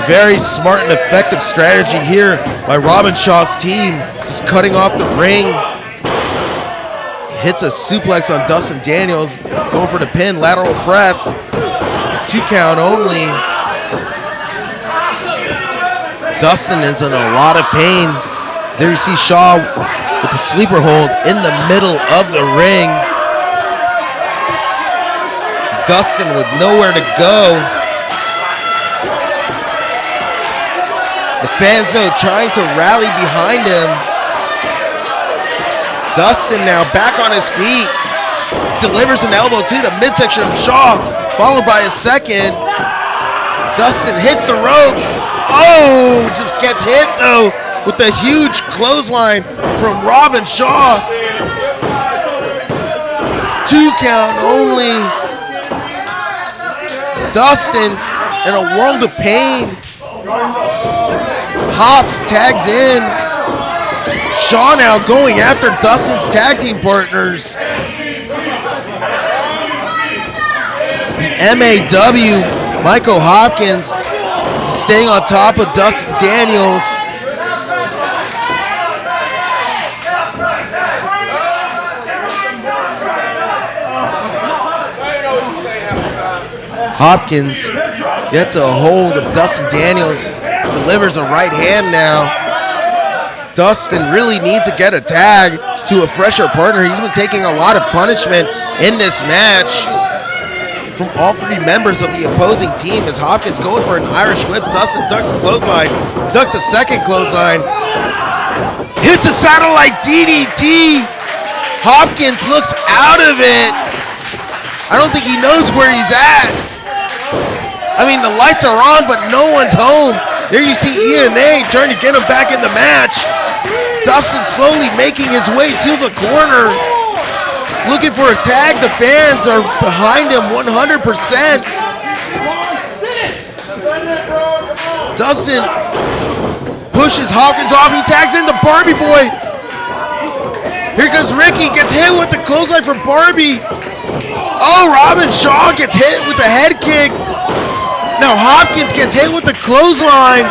Very smart and effective strategy here by Robin Shaw's team, just cutting off the ring. Hits a suplex on Dustin Daniels, going for the pin, lateral press. 2 count only. Dustin is in a lot of pain. There you see Shaw with the sleeper hold in the middle of the ring. Dustin with nowhere to go. The fans though trying to rally behind him. Dustin now back on his feet. Delivers an elbow to the midsection of Shaw, followed by a second. Dustin hits the ropes. Oh, just gets hit though with the huge clothesline from Robin Shaw. 2 count only. Dustin in a world of pain. Hops tags in. Shaw now going after Dustin's tag team partners. The MAW, Michael Hopkins, staying on top of Dustin Daniels. Hopkins gets a hold of Dustin Daniels, delivers a right hand now. Dustin really needs to get a tag to a fresher partner. He's been taking a lot of punishment in this match from all 3 members of the opposing team, as Hopkins going for an Irish whip. Dustin ducks a clothesline, ducks a second clothesline, hits a satellite DDT. Hopkins looks out of it. I don't think he knows where he's at. I mean, the lights are on, but no one's home. There you see ENA trying to get him back in the match. Dustin slowly making his way to the corner, looking for a tag. The fans are behind him 100%. Dustin pushes Hopkins off. He tags into Barbie Boi. Here comes Ricky, gets hit with the clothesline from Barbie. Oh, Robin Shaw gets hit with the head kick. Now Hopkins gets hit with the clothesline.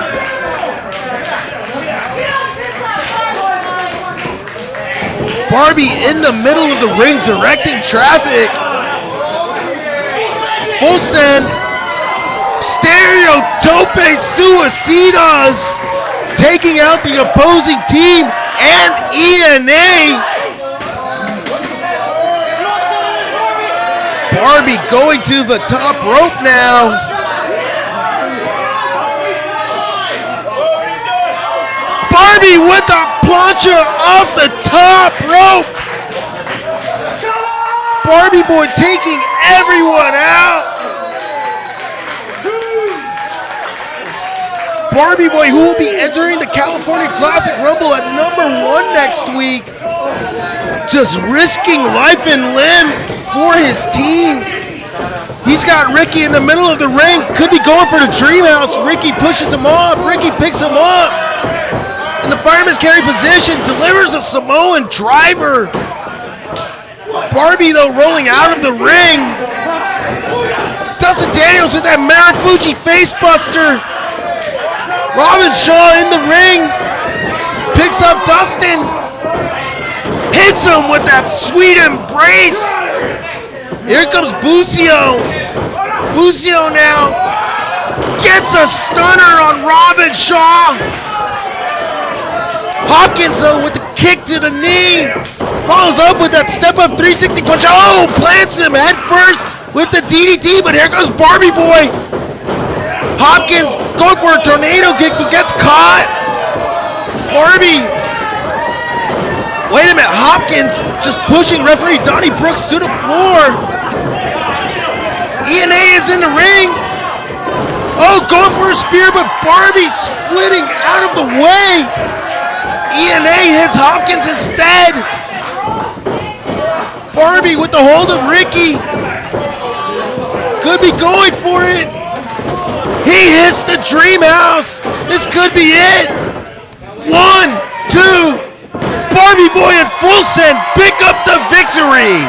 Barbie in the middle of the ring directing traffic. Full send. Stereo Tope Suicidas taking out the opposing team. and ENA. Barbie going to the top rope now. Barbie with the plancha off the top rope. Barbie Boi taking everyone out. Barbie Boi, who will be entering the California Classic Rumble at #1 next week, just risking life and limb for his team. He's got Ricky in the middle of the ring, could be going for the Dream House. Ricky pushes him off, Ricky picks him up. In the fireman's carry position, delivers a Samoan driver. Barbie, though, rolling out of the ring. Dustin Daniels with that Marufuji facebuster. Robin Shaw in the ring. Picks up Dustin. Hits him with that sweet embrace. Here comes Bucio. Bucio now gets a stunner on Robin Shaw. Hopkins, though, with the kick to the knee. Follows up with that step-up 360 punch. Oh, plants him head first with the DDT, but here goes Barbie Boi. Hopkins going for a tornado kick, but gets caught. Barbie. Wait a minute, Hopkins just pushing referee Donnie Brooks to the floor. ENA is in the ring. Oh, going for a spear, but Barbie splitting out of the way. ENA hits Hopkins instead. Barbie with the hold of Ricky. Could be going for it. He hits the Dream House. This could be it. 1, 2. Barbie Boi in full send. Pick up the victory.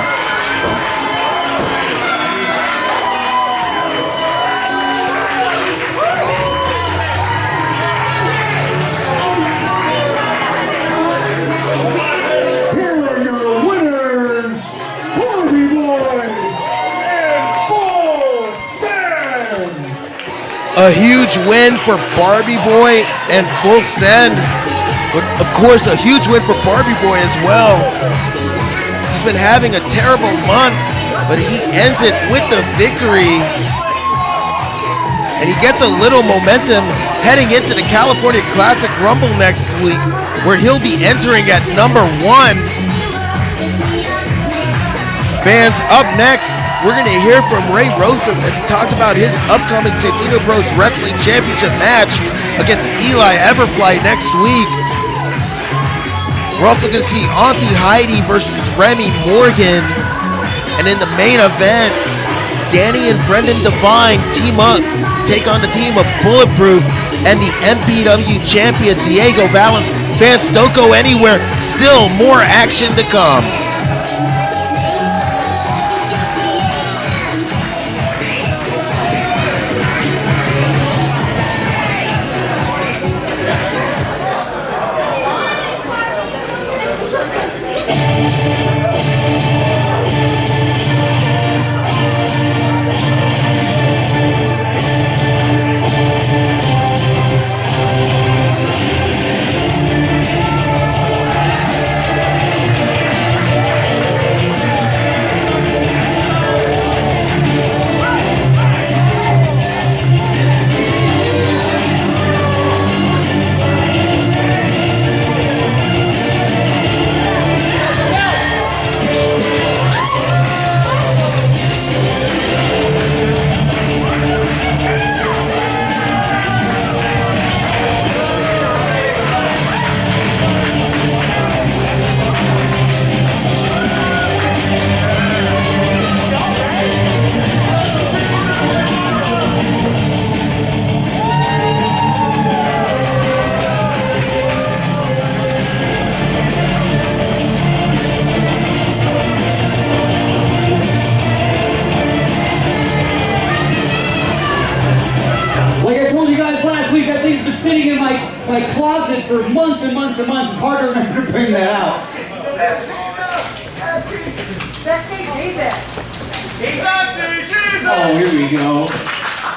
A huge win for Barbie Boi and Full Send. But of course, a huge win for Barbie Boi as well. He's been having a terrible month, but he ends it with the victory. And he gets a little momentum heading into the California Classic Rumble next week, where he'll be entering at #1. Fans, up next, we're going to hear from Rosas as he talks about his upcoming Santino Bros Wrestling Championship match against Eli Everfly next week. We're also going to see Auntie Hydie versus Remi Morgan. And in the main event, Danny and Brendan Devine team up, take on the team of Bulletproof and the MPW champion Diego Valens. Fans, don't go anywhere. Still more action to come. Sitting in my closet for months and months and months. It's hard to remember to bring that out. Sexy Jesus. Sexy Jesus. Oh, here we go.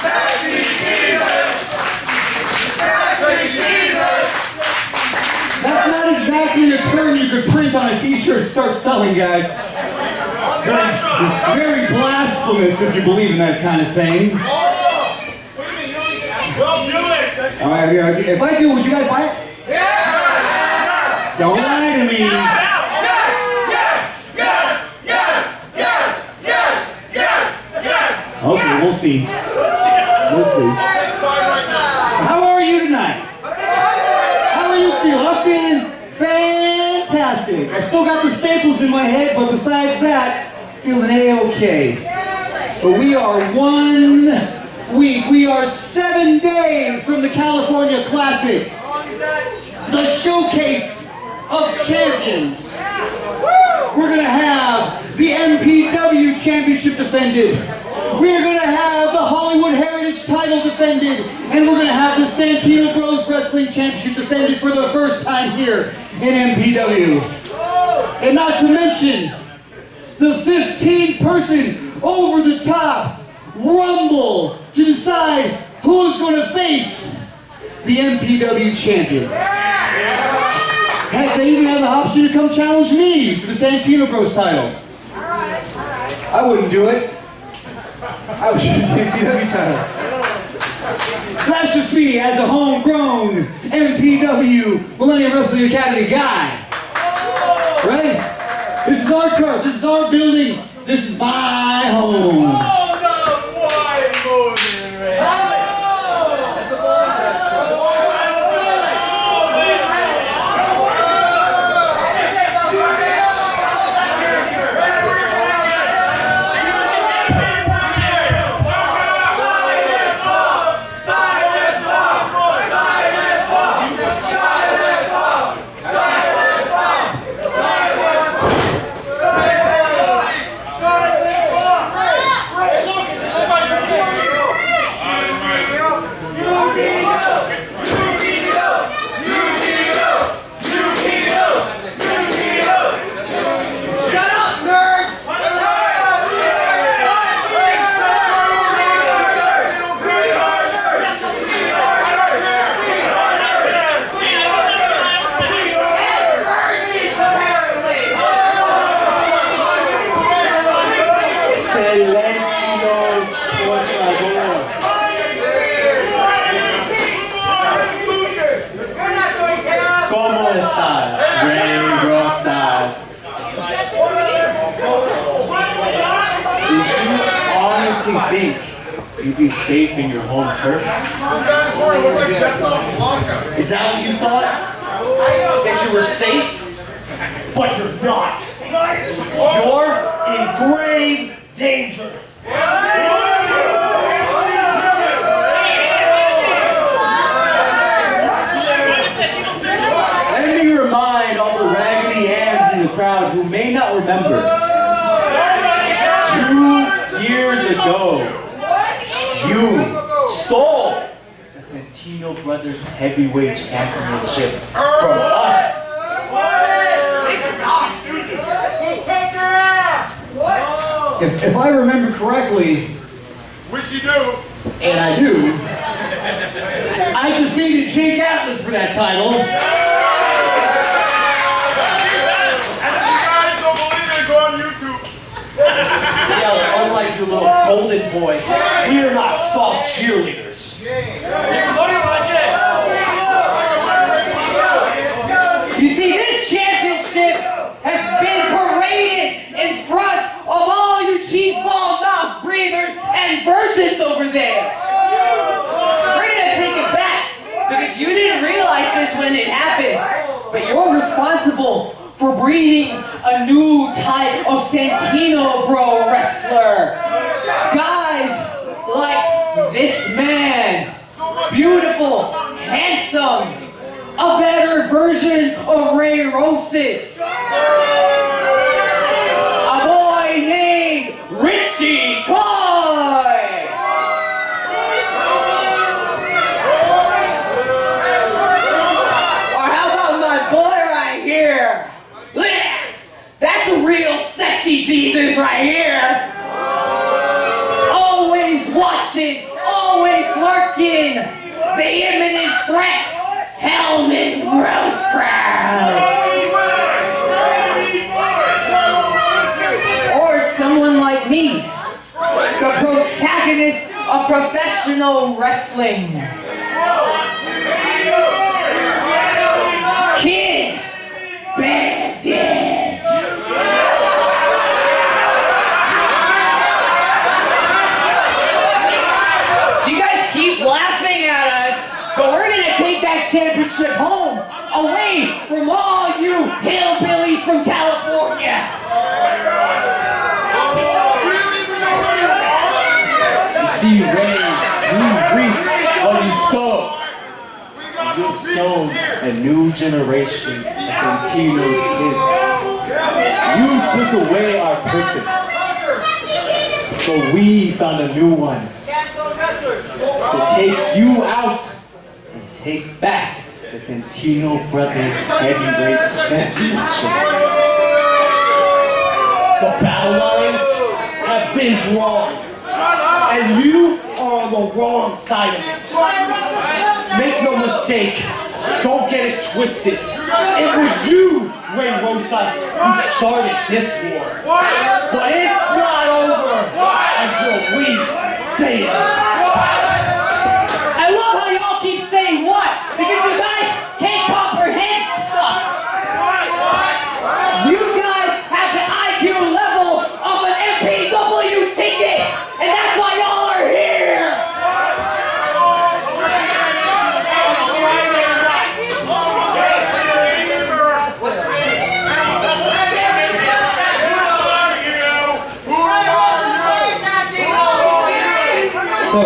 Sexy Jesus. Sexy Jesus. That's not exactly print on a t-shirt starts selling, guys. Very blasphemous if you believe in that kind of thing. If I do, would you guys buy it? Yeah! Don't lie to me. Yes! Okay, we'll see. We'll see. How are you tonight? How are you feeling? I'm feeling fantastic. I still got the staples in my head, but besides that, feeling A-okay. But we are 1 week, we are 7 days from the California Classic. The showcase of champions. We're gonna have the MPW Championship defended. We're gonna have the Hollywood Heritage title defended. And we're gonna have the Santino Bros Wrestling Championship defended for the first time here in MPW. And not to mention, the 15-person over-the-top Rumble to decide who's gonna face the MPW champion. Heck, they even have the option to come challenge me for the Santino Bros title. I wouldn't do it. I would choose the MPW title. So that's just me as a homegrown MPW Millennium Wrestling Academy guy. Right? This is our turf. This is our building. This is my home. Think you'd be safe in your home turf? Is that what you thought? That you were safe? But you're not. You're in grave danger. Let me remind all the raggedy hands in the crowd who may not remember. 2 years ago, you stole the Santino Brothers Heavyweight Championship from us. If I remember correctly, Which you do. and I do, I defeated Jake Atlas for that title. Yeah, unlike you little golden boy, we are not soft cheerleaders. You see, this championship has been paraded in front of all you cheeseball mouth breathers and virgins over there. We're gonna take it back because you didn't realize this when it happened, but you're responsible for breeding a new type of Santino Bro wrestler. Guys like this man, beautiful, handsome, a better version of Rosas. A boy named Richie Coy. Or how about my boy right here? Look at that! That's a real sexy Jesus right here! Always watching, always lurking, the imminent threat, Hellman Gross Crowd! professional wrestling. Kid Bandit. You guys keep laughing at us, but we're gonna take that championship home, away from all you hillbillies from California. You see, Ray, you reap what you sow. You've sown a new generation of Santino's kids. You took away our purpose, so we found a new one. To take you out and take back the Santino Brothers Heavyweight Championship. The battle lines have been drawn, and you are on the wrong side of it. Make no mistake, don't get it twisted. It was you, Ray Rosas, who started this war. But it's not over until we say it. I love how y'all keep saying what, because you guys can't comprehend stuff. You guys have the IQ level of an MPW ticket, and that's why y'all are here. So,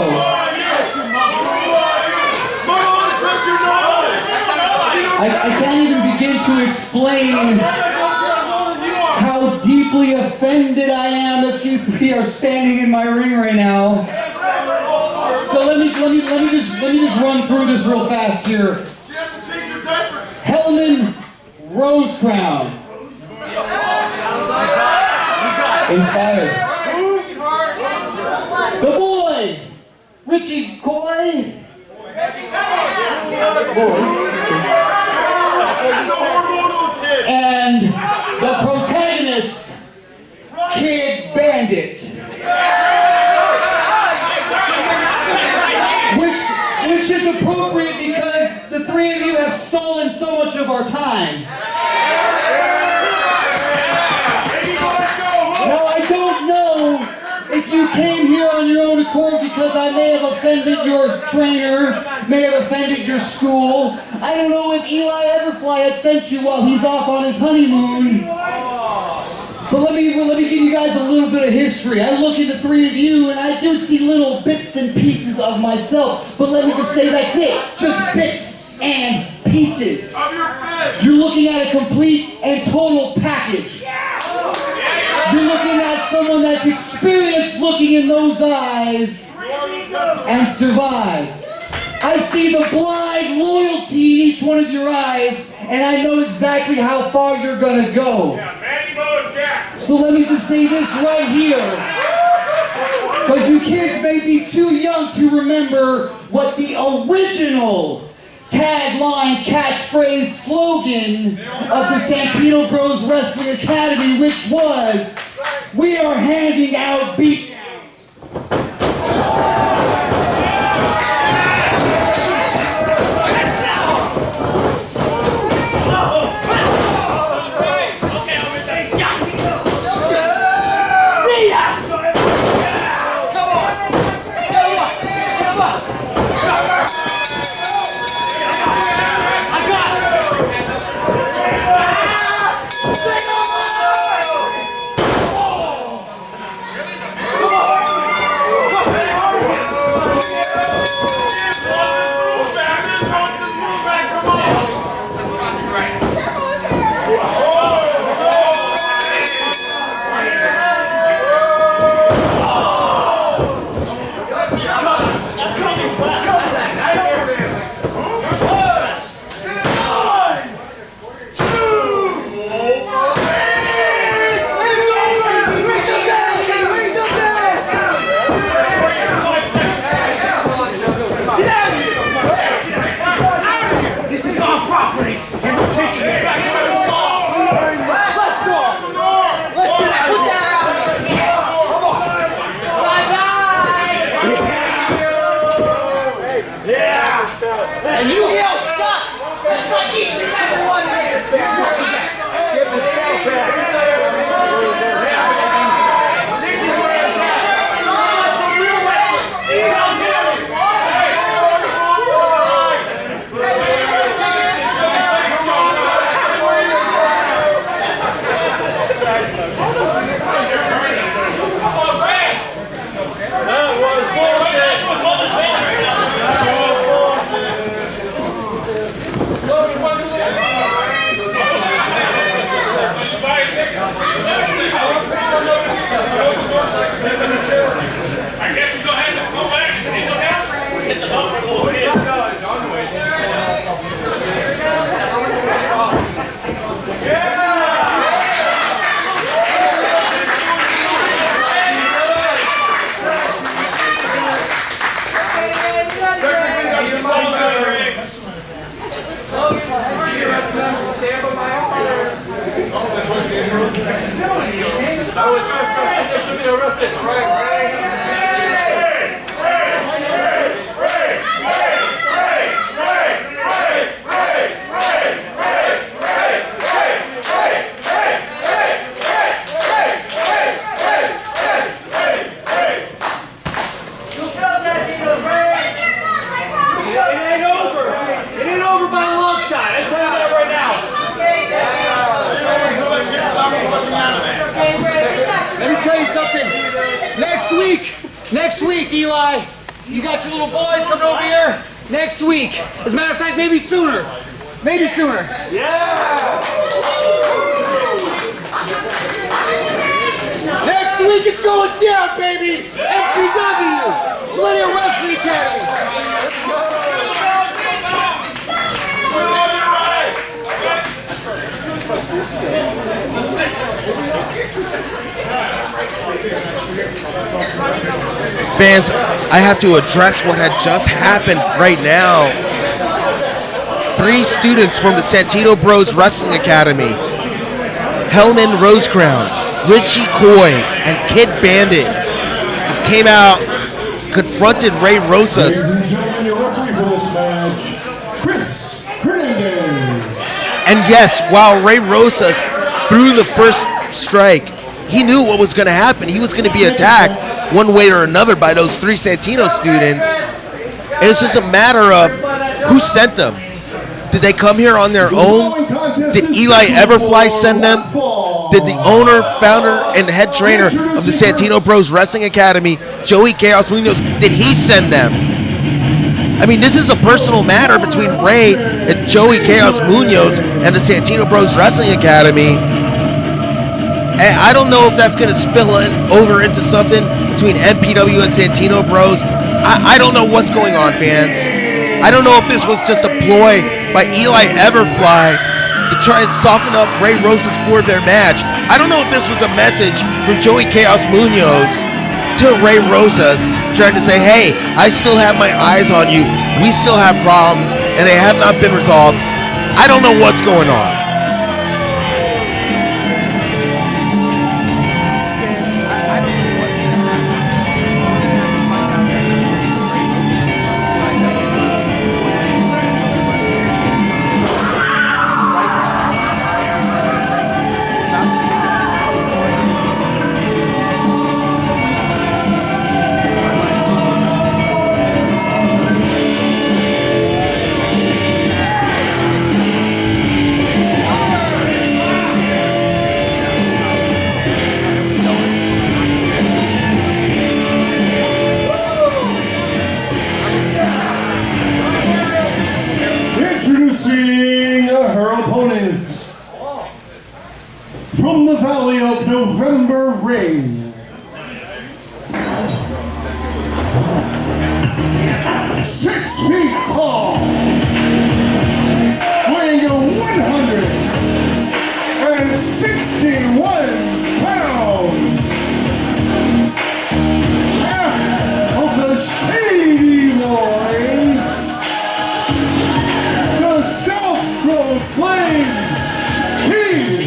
I can't even begin to explain how deeply offended I am that you three are standing in my ring right now. So let me just run through this real fast here. Hellman Rose Crown. Inspired. The boy, Richie Coy. And the protagonist, Kid Bandit. Which is appropriate because the three of you have stolen so much of our time. Now I don't know if you came here on your own accord because I may have offended your trainer, may have offended your school. I don't know if Eli Everfly has sent you while he's off on his honeymoon. But let me give you guys a little bit of history. I look at the three of you and I do see little bits and pieces of myself. But let me just say that's it. Just bits and pieces. You're looking at a complete and total package. You're looking at someone that's experienced looking in those eyes and survived. I see the blind loyalty in each one of your eyes, and I know exactly how far you're gonna go. So let me just say this right here, because you kids may be too young to remember what the original tagline, catchphrase, slogan of the Santino Bros Wrestling Academy, which was, "We are handing out beatdowns." And Yu-Gi-Oh sucks, just like each and every one of you. Give the bell back. This is where it's at. Some real wrestling. I guess you go ahead and go back and see what happens. Hit the bump for a little bit. Next week, Eli, you got your little boys coming over here. Next week. As a matter of fact, maybe sooner. Maybe sooner. Yeah! Next week it's going down, baby! MPW! Millennium Wrestling Academy! Let's go! Fans, I have to address what had just happened right now. 3 students from the Santino Bros Wrestling Academy, Hellman Rosecrown, Richie Coy, and Kid Bandit, just came out, confronted Ray Rosas. Ladies and gentlemen, your referee for this match, Chris Hernandez. And yes, while Ray Rosas threw the first strike, he knew what was going to happen. He was going to be attacked one way or another by those 3 Santino students. It's just a matter of who sent them. Did they come here on their own? Did Eli Everfly send them? Did the owner, founder, and head trainer of the Santino Bros Wrestling Academy, Joey Chaos Munoz, did he send them? I mean, this is a personal matter between Ray and Joey Chaos Munoz and the Santino Bros Wrestling Academy. And I don't know if that's going to spill over into something between MPW and Santino Bros. I don't know what's going on, fans. I don't know if this was just a ploy by Eli Everfly to try and soften up Ray Rosas for their match. I don't know if this was a message from Joey Chaos Munoz to Ray Rosas trying to say, hey, I still have my eyes on you. We still have problems, and they have not been resolved. I don't know what's going on. From the Valley of November Rain, 6 feet tall, weighing 161 pounds, of the Shady Boys, the self-proclaimed king.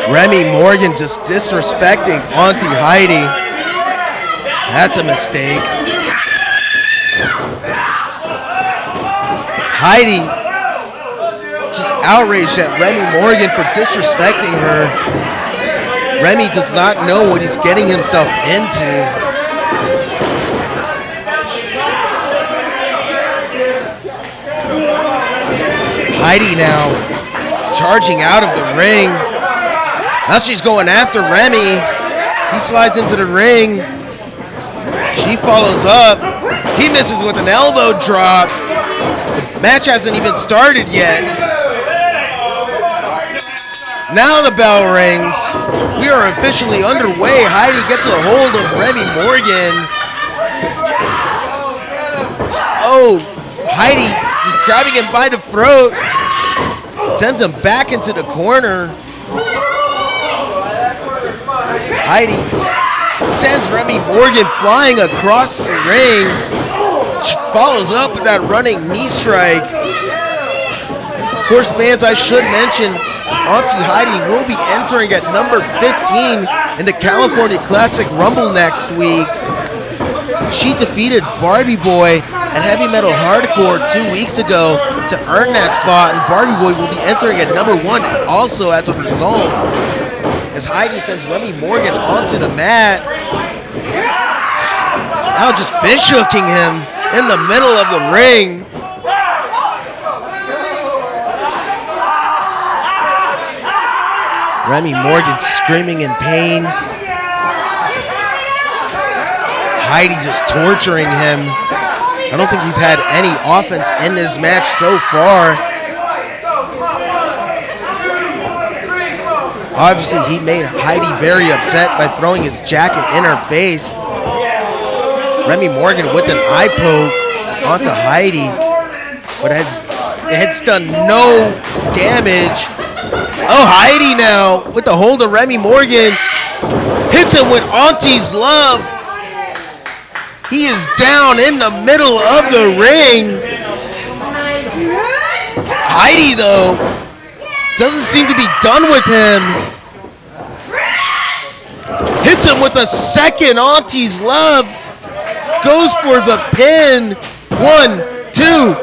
Remi Morgan just disrespecting Auntie Hydie. That's a mistake. Hydie just outraged at Remi Morgan for disrespecting her. Remi does not know what he's getting himself into. Hydie now charging out of the ring. Now she's going after Remi. He slides into the ring. She follows up. He misses with an elbow drop. The match hasn't even started yet. Now the bell rings. We are officially underway. Hydie gets a hold of Remi Morgan. Oh, Hydie just grabbing him by the throat. Sends him back into the corner. Hydie sends Remi Morgan flying across the ring. Follows up with that running knee strike. Of course, fans, I should mention, Auntie Hydie will be entering at number 15 in the California Classic Rumble next week. She defeated Barbie Boi at Heavy Metal Hardcore 2 weeks ago to earn that spot, and Barbie Boi will be entering at number 1 also as a result. As Hydie sends Remi Morgan onto the mat. Now just fish hooking him in the middle of the ring. Remi Morgan screaming in pain. Hydie just torturing him. I don't think he's had any offense in this match so far. Obviously, he made Hydie very upset by throwing his jacket in her face. Remi Morgan with an eye poke onto Hydie, but it's done no damage. Oh, Hydie now with the hold of Remi Morgan. Hits him with Auntie's Love. He is down in the middle of the ring. Hydie, though, doesn't seem to be done with him. Hits him with a second Auntie's Love. Goes for the pin. 1, 2.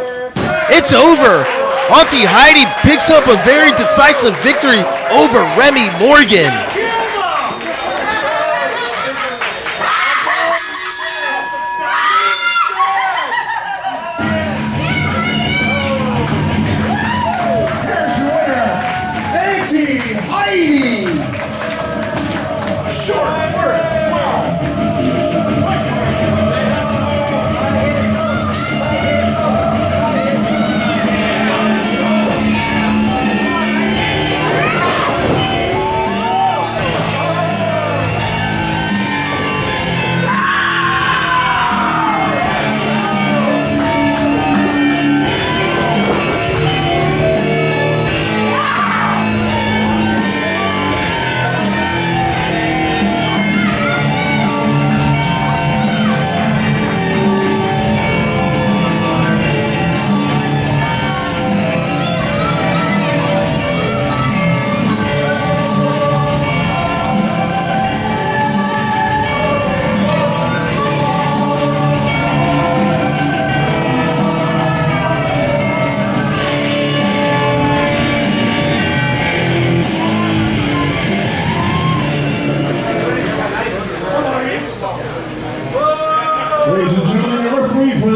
It's over. Auntie Hydie picks up a very decisive victory over Remi Morgan.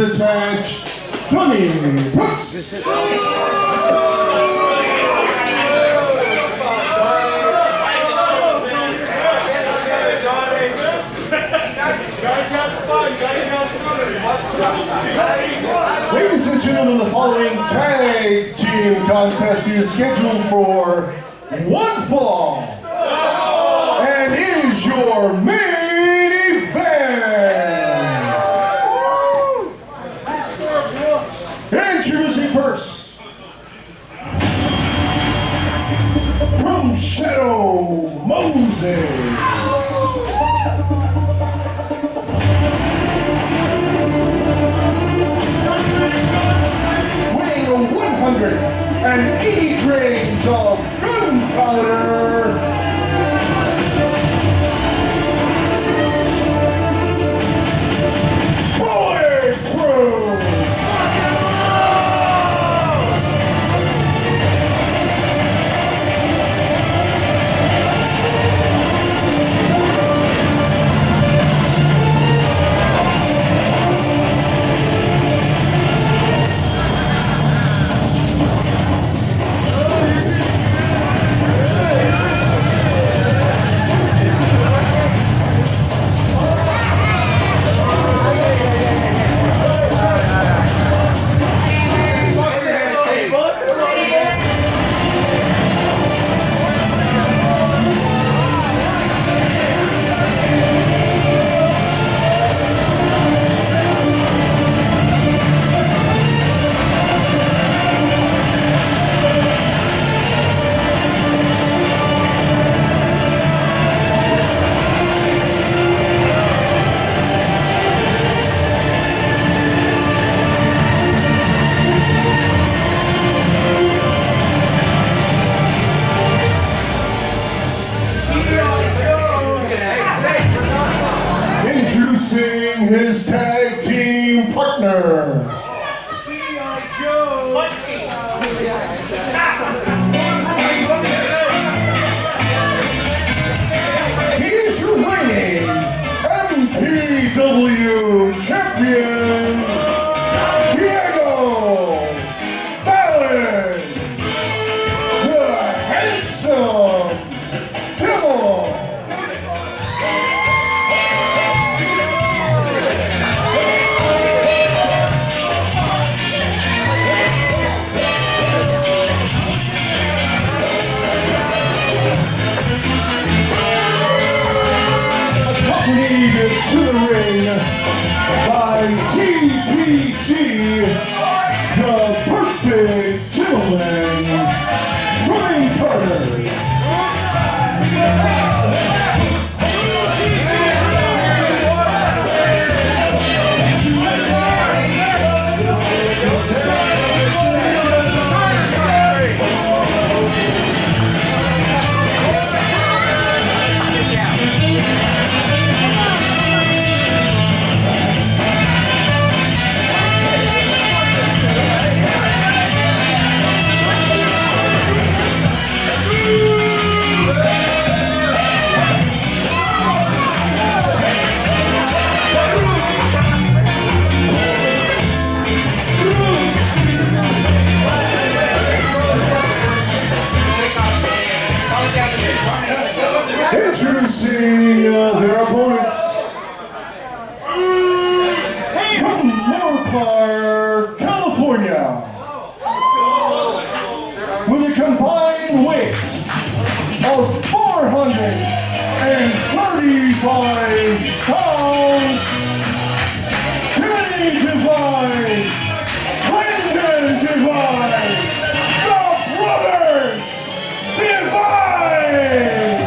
this match, Cody Prince. Ladies and gentlemen, the following tag team contest is scheduled for one fall and is your main event. Introducing first, from Shadow Moses. Weighing 180 grains of gunpowder. Bulletproof. Introducing his tag team partner. He's your reigning MPW champion, Valens, the handsome devil. Accompanied to the ring by TPG, the perfect gentleman, Bryan Carter. Introducing their opponents from Moorpark, California, with a combined weight of 435 pounds, 10 divide, Brandon divide, the brothers divide.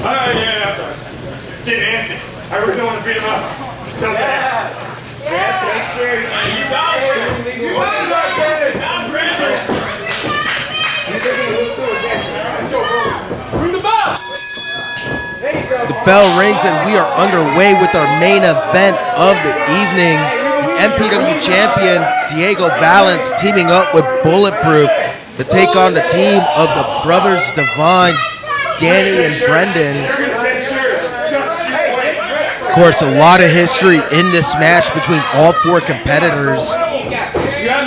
Alright, yeah, that's all right. Getting antsy. I really want to beat him up. So bad. You got it. You got it. Bring the bell. The bell rings and we are underway with our main event of the evening. The MPW champion, Diego Valens, teaming up with Bulletproof to take on the team of the Brothers Divine, Danny and Brendan. Of course, a lot of history in this match between all four competitors. Got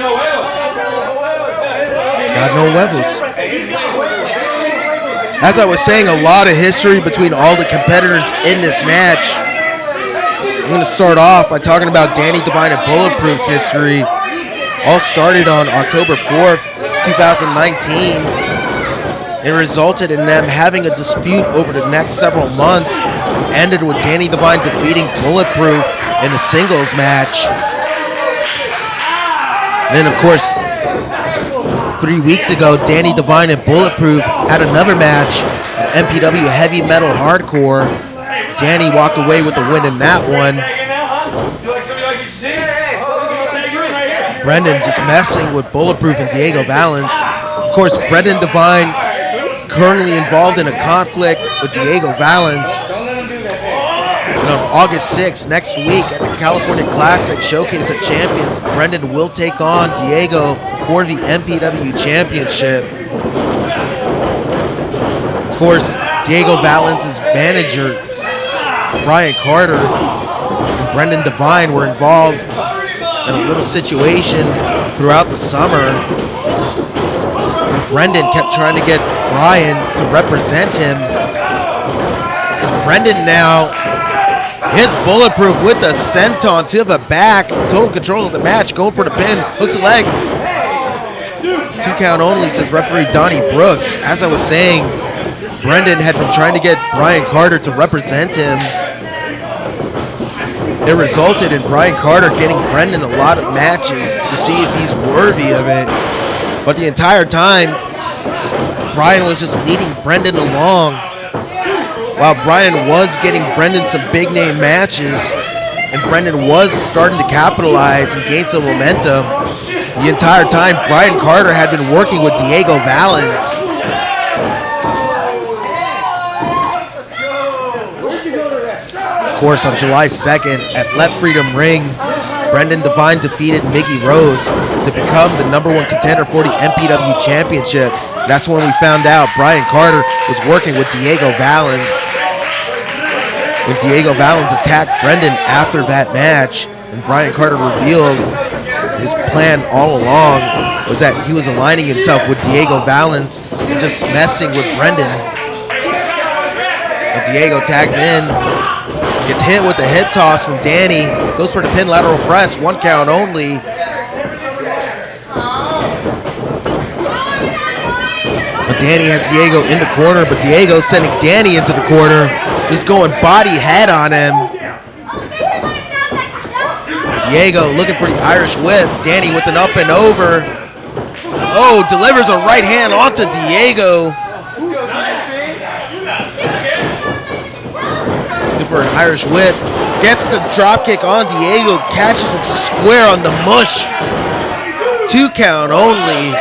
no huevos. As I was saying, a lot of history between all the competitors in this match. I'm going to start off by talking about Danny Divine and Bulletproof's history. All started on October 4th, 2019. It resulted in them having a dispute over the next several months. Ended with Danny Divine defeating Bulletproof in a singles match. And then, of course, 3 weeks ago, Danny Divine and Bulletproof had another match, MPW Heavy Metal Hardcore. Danny walked away with the win in that one. Brendan just messing with Bulletproof and Diego Valens. Of course, Brendan Divine currently involved in a conflict with Diego Valens. And on August 6th, next week, at the California Classic Showcase of Champions, Brendan will take on Diego for the MPW Championship. Of course, Diego Valens' manager, Bryan Carter, and Brendan Divine were involved in a little situation throughout the summer. And Brendan kept trying to get Bryan to represent him. Is Brendan now his Bulletproof with the senton to the back, total control of the match, going for the pin, hooks a leg. 2 count only, says referee Donnie Brooks. As I was saying, Brendan had been trying to get Bryan Carter to represent him. It resulted in Bryan Carter getting Brendan a lot of matches to see if he's worthy of it. But the entire time, Bryan was just leading Brendan along. While Bryan was getting Brendan some big name matches, and Brendan was starting to capitalize and gain some momentum, the entire time Bryan Carter had been working with Diego Valens. Of course, on July 2nd at Let Freedom Ring, Brendan Divine defeated Miggy Rose to become the #1 contender for the MPW Championship. That's when we found out Bryan Carter was working with Diego Valens. When Diego Valens attacked Brendan after that match, and Bryan Carter revealed his plan all along was that he was aligning himself with Diego Valens and just messing with Brendan. And Diego tags in, gets hit with a hip toss from Danny, goes for the pin lateral press, 1 count only. But Danny has Diego in the corner, but Diego's sending Danny into the corner. He's going body head on him. Diego looking for the Irish whip. Danny with an up and over. Oh, delivers a right hand onto Diego. Looking for an Irish whip. Gets the drop kick on Diego. Catches him square on the mush. 2 count only.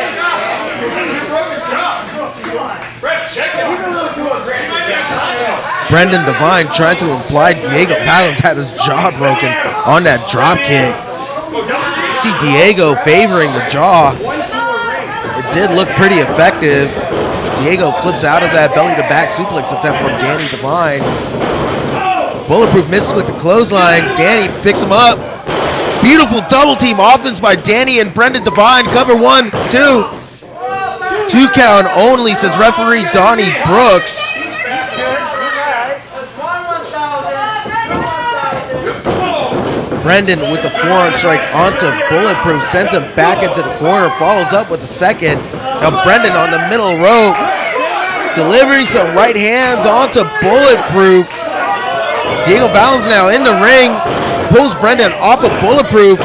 Brendan Divine trying to imply Diego Valens had his jaw broken on that drop kick. See Diego favoring the jaw. It did look pretty effective. Diego flips out of that belly to back suplex attempt from Danny Divine. Bulletproof misses with the clothesline. Danny picks him up. Beautiful double team offense by Danny and Brendan Divine. Cover 1, 2. 2 count only, says referee Donnie Brooks. Brendan with the forearm strike onto Bulletproof, sends him back into the corner, follows up with the second. Now Brendan on the middle rope, delivering some right hands onto Bulletproof. Diego Valens now in the ring, pulls Brendan off of Bulletproof.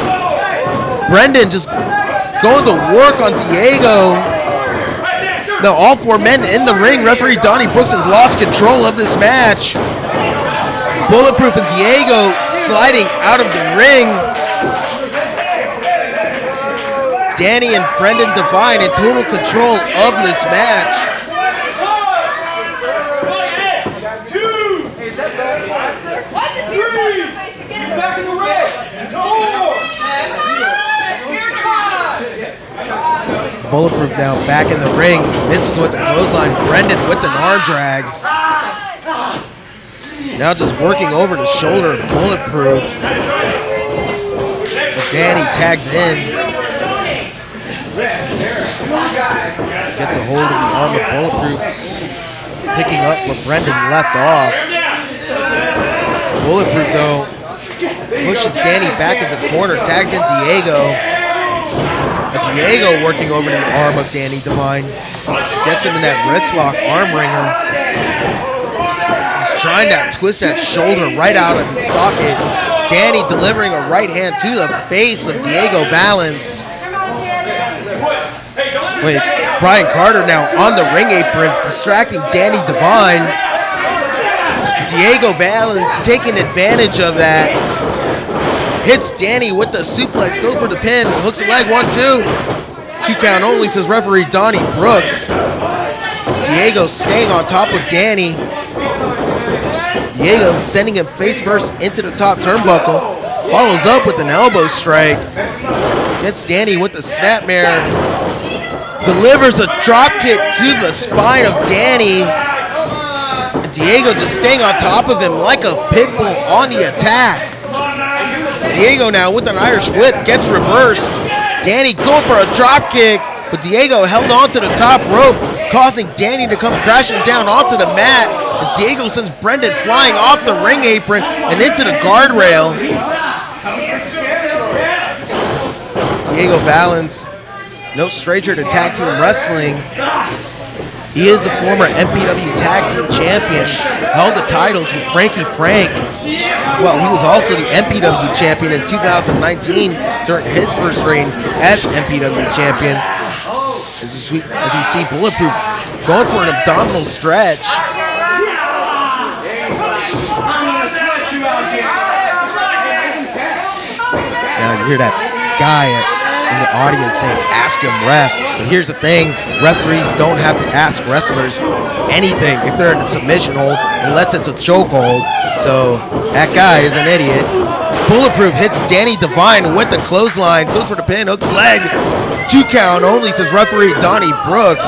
Brendan just going to work on Diego. Now all four men in the ring. Referee Donnie Brooks has lost control of this match. Bulletproof and Diego sliding out of the ring. Danny and Brendan Devine in total control of this match. Bulletproof now back in the ring. Misses with the clothesline. Brendan with an arm drag. Now just working over the shoulder of Bulletproof. But Danny tags in. Gets a hold of the arm of Bulletproof. Picking up where Brendan left off. Bulletproof though pushes Danny back into the corner. Tags in Diego. Diego working over the arm of Danny Devine. Gets him in that wrist lock arm wringer. Just trying to twist that shoulder right out of its socket. Danny delivering a right hand to the face of Diego Valens. Wait, Bryan Carter now on the ring apron, distracting Danny Devine. Diego Valens taking advantage of that. Hits Danny with the suplex, goes for the pin, hooks the leg, 1-2. 2 count only, says referee Donnie Brooks. It's Diego staying on top of Danny. Diego sending him face first into the top turnbuckle. Follows up with an elbow strike. Gets Danny with the snapmare. Delivers a drop kick to the spine of Danny. And Diego just staying on top of him like a pit bull on the attack. Diego now with an Irish whip gets reversed. Danny going for a drop kick, but Diego held on to the top rope, causing Danny to come crashing down onto the mat as Diego sends Brendan flying off the ring apron and into the guardrail. Diego Valens, no stranger to tag team wrestling. He is a former MPW Tag Team Champion, held the titles with Frankie Frank. Well, he was also the MPW Champion in 2019 during his first reign as MPW Champion. As we see Bulletproof going for an abdominal stretch. Now you hear that guy in the audience saying, "Ask him, ref." But here's the thing, referees don't have to ask wrestlers anything if they're in a submission hold, unless it's a chokehold. So that guy is an idiot. Bulletproof hits Danny Devine with the clothesline, goes for the pin, hooks leg. 2 count only, says referee Donnie Brooks.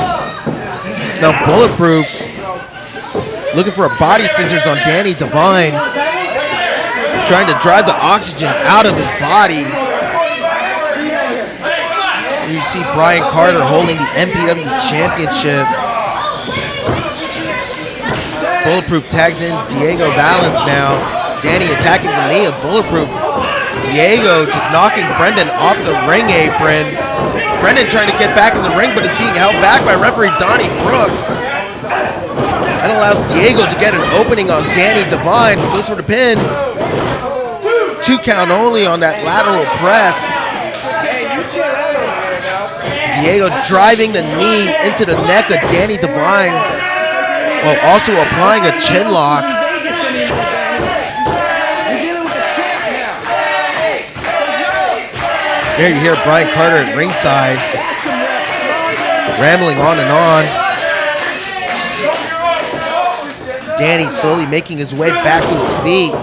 Now Bulletproof looking for a body scissors on Danny Devine, trying to drive the oxygen out of his body. You see Bryan Carter holding the MPW Championship. Bulletproof tags in Diego Valens now. Danny attacking the knee of Bulletproof. Diego just knocking Brendan off the ring apron. Brendan trying to get back in the ring, but is being held back by referee Donnie Brooks. That allows Diego to get an opening on Danny Devine. Goes for the pin. 2 count only on that lateral press. Diego driving the knee into the neck of Danny Devine while also applying a chin lock. There you hear Bryan Carter at ringside rambling on and on. Danny slowly making his way back to his feet,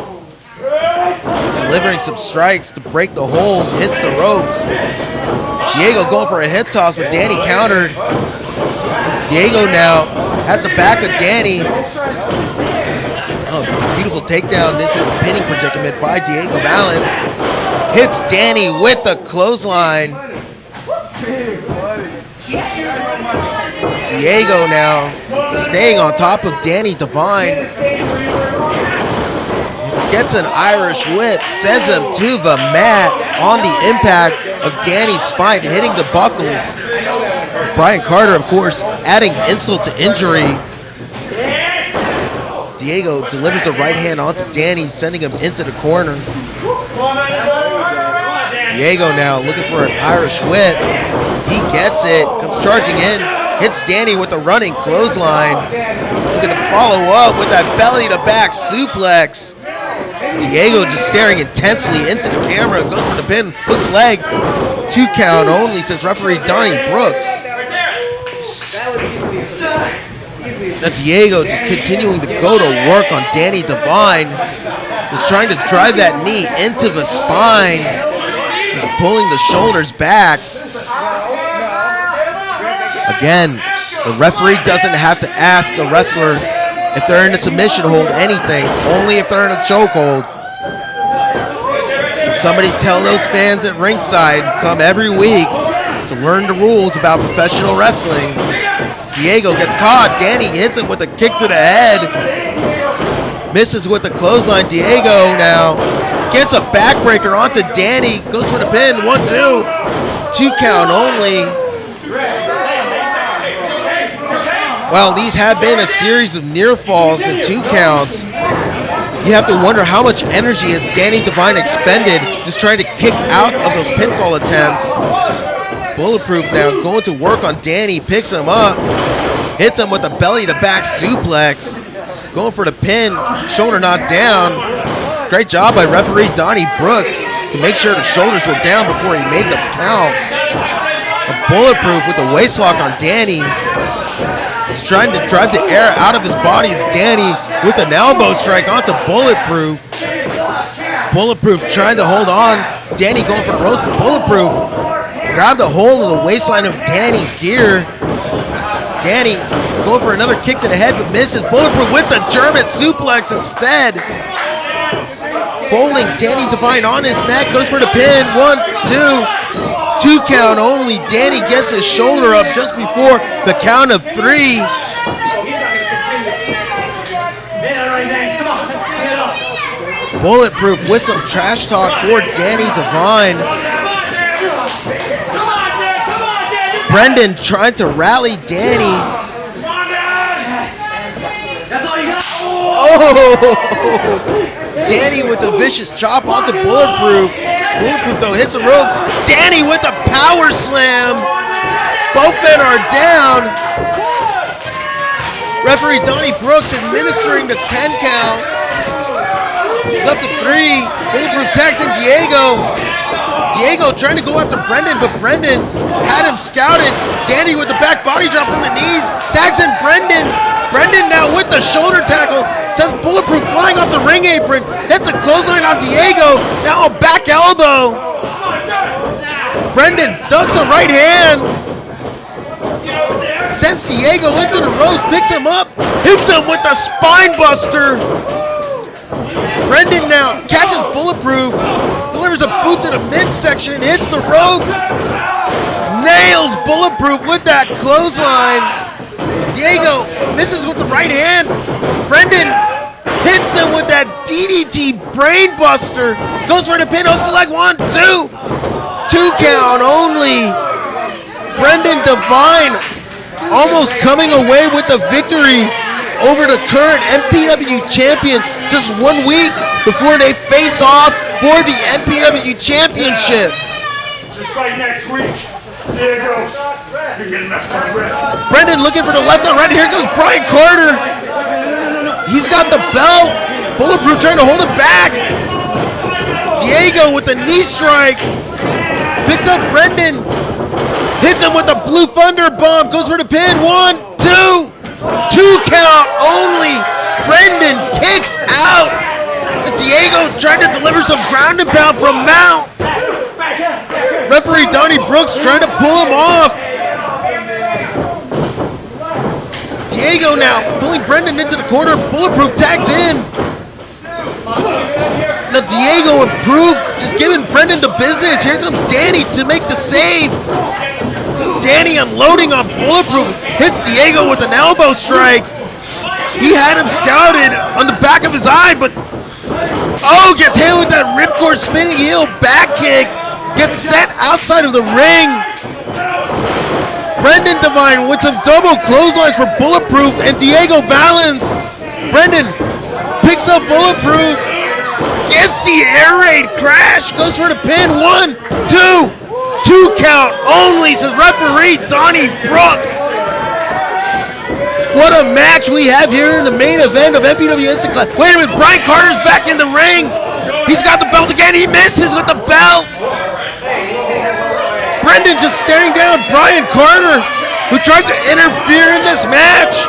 delivering some strikes to break the hold, hits the ropes. Diego going for a hip toss, but Danny countered. Diego now has the back of Danny. Oh, beautiful takedown into a pinning predicament by Diego Valens. Hits Danny with the clothesline. Diego now staying on top of Danny Devine. Gets an Irish whip, sends him to the mat on the impact of Danny's spine, hitting the buckles. Bryan Carter, of course, adding insult to injury. Diego delivers the right hand onto Danny, sending him into the corner. Diego now looking for an Irish whip. He gets it, comes charging in, hits Danny with a running clothesline. Looking to follow up with that belly-to-back suplex. Diego just staring intensely into the camera, goes for the pin, hooks leg. 2 count only, says referee Donnie Brooks. Now Diego just continuing to go to work on Danny Devine. Just trying to drive that knee into the spine. He's pulling the shoulders back. Again, the referee doesn't have to ask a wrestler if they're in a submission hold anything, only if they're in a chokehold. So somebody tell those fans at ringside, come every week to learn the rules about professional wrestling. Diego gets caught. Danny hits it with a kick to the head. Misses with the clothesline. Diego now gets a backbreaker onto Danny. Goes for the pin. 1-2. 2 count only. Well, these have been a series of near falls and 2 counts. You have to wonder how much energy has Danny Devine expended just trying to kick out of those pinfall attempts. Bulletproof now going to work on Danny, picks him up, hits him with a belly-to-back suplex, going for the pin, shoulder not down. Great job by referee Donnie Brooks to make sure the shoulders were down before he made the count. A Bulletproof with a waist lock on Danny. He's trying to drive the air out of his body. It's Danny with an elbow strike onto Bulletproof. Bulletproof trying to hold on. Danny going for the ropes, but Bulletproof grabbed a hold of the waistline of Danny's gear. Danny going for another kick to the head, but misses. Bulletproof with the German suplex instead. Folding Danny Devine on his neck, goes for the pin. 1-2. 2 count only. Danny gets his shoulder up just before the count of 3. Bulletproof with some trash talk for Danny Devine. Brendan trying to rally Danny. Oh! Danny with a vicious chop onto Bulletproof. Bulletproof though hits the ropes. Danny with a power slam. Both men are down. Referee Donnie Brooks administering the 10 count. It's up to 3. Bulletproof tags in Diego. Diego trying to go after Brendan, but Brendan had him scouted. Danny with the back body drop from the knees. Tags in Brendan. Brendan now with the shoulder tackle. Sends Bulletproof flying off the ring apron. Hits a clothesline on Diego. Now a back elbow. Brendan ducks a right hand. Sends Diego into the ropes. Picks him up. Hits him with the spine buster. Brendan now catches Bulletproof. Delivers a boot to the midsection. Hits the ropes. Nails Bulletproof with that clothesline. Diego misses with the right hand. Brendan hits him with that DDT brain buster. Goes for the pin, hooks the leg. 1, 2. 2 count only. Brendan Devine almost coming away with the victory over the current MPW champion just 1 week before they face off for the MPW championship. Just like next week. Diego, you're getting enough time. Brendan looking for the left and right. Here goes Bryan Carter. He's got the belt. Bulletproof trying to hold it back. Diego with the knee strike. Picks up Brendan. Hits him with the Blue Thunder bomb. Goes for the pin. 1, 2. 2 count only. Brendan kicks out. And Diego's trying to deliver some ground and pound from Mount. Referee Donnie Brooks trying to pull him off. Diego now pulling Brendan into the corner. Bulletproof tags in. Now Diego improved, just giving Brendan the business. Here comes Danny to make the save. Danny unloading on Bulletproof. Hits Diego with an elbow strike. He had him scouted on the back of his eye, but gets hit with that ripcord spinning heel back kick. Gets set outside of the ring. Brendan Devine with some double clotheslines for Bulletproof and Diego Valens. Brendan picks up Bulletproof. Gets the air raid crash. Goes for the pin. 1, 2. 2 count only, says referee Donnie Brooks. What a match we have here in the main event of MPW Instant Class. Wait a minute, Brian Carter's back in the ring. He's got the belt again. He misses with the belt. Brendan just staring down Brian Carter, who tried to interfere in this match.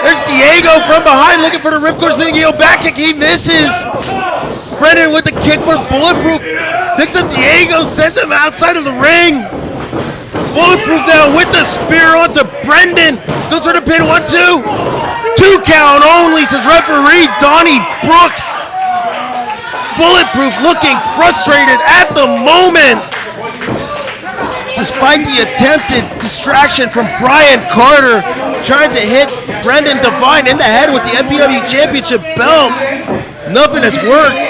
There's Diego from behind looking for the ripcord spinning heel back kick. He misses. Brendan with the kick for Bulletproof. Picks up Diego, sends him outside of the ring. Bulletproof now with the spear onto Brendan. Goes for the pin. 1, 2. 2 count only, says referee Donnie Brooks. Bulletproof looking frustrated at the moment. Despite the attempted distraction from Brian Carter, trying to hit Brendan Devine in the head with the MPW Championship belt. Nothing has worked.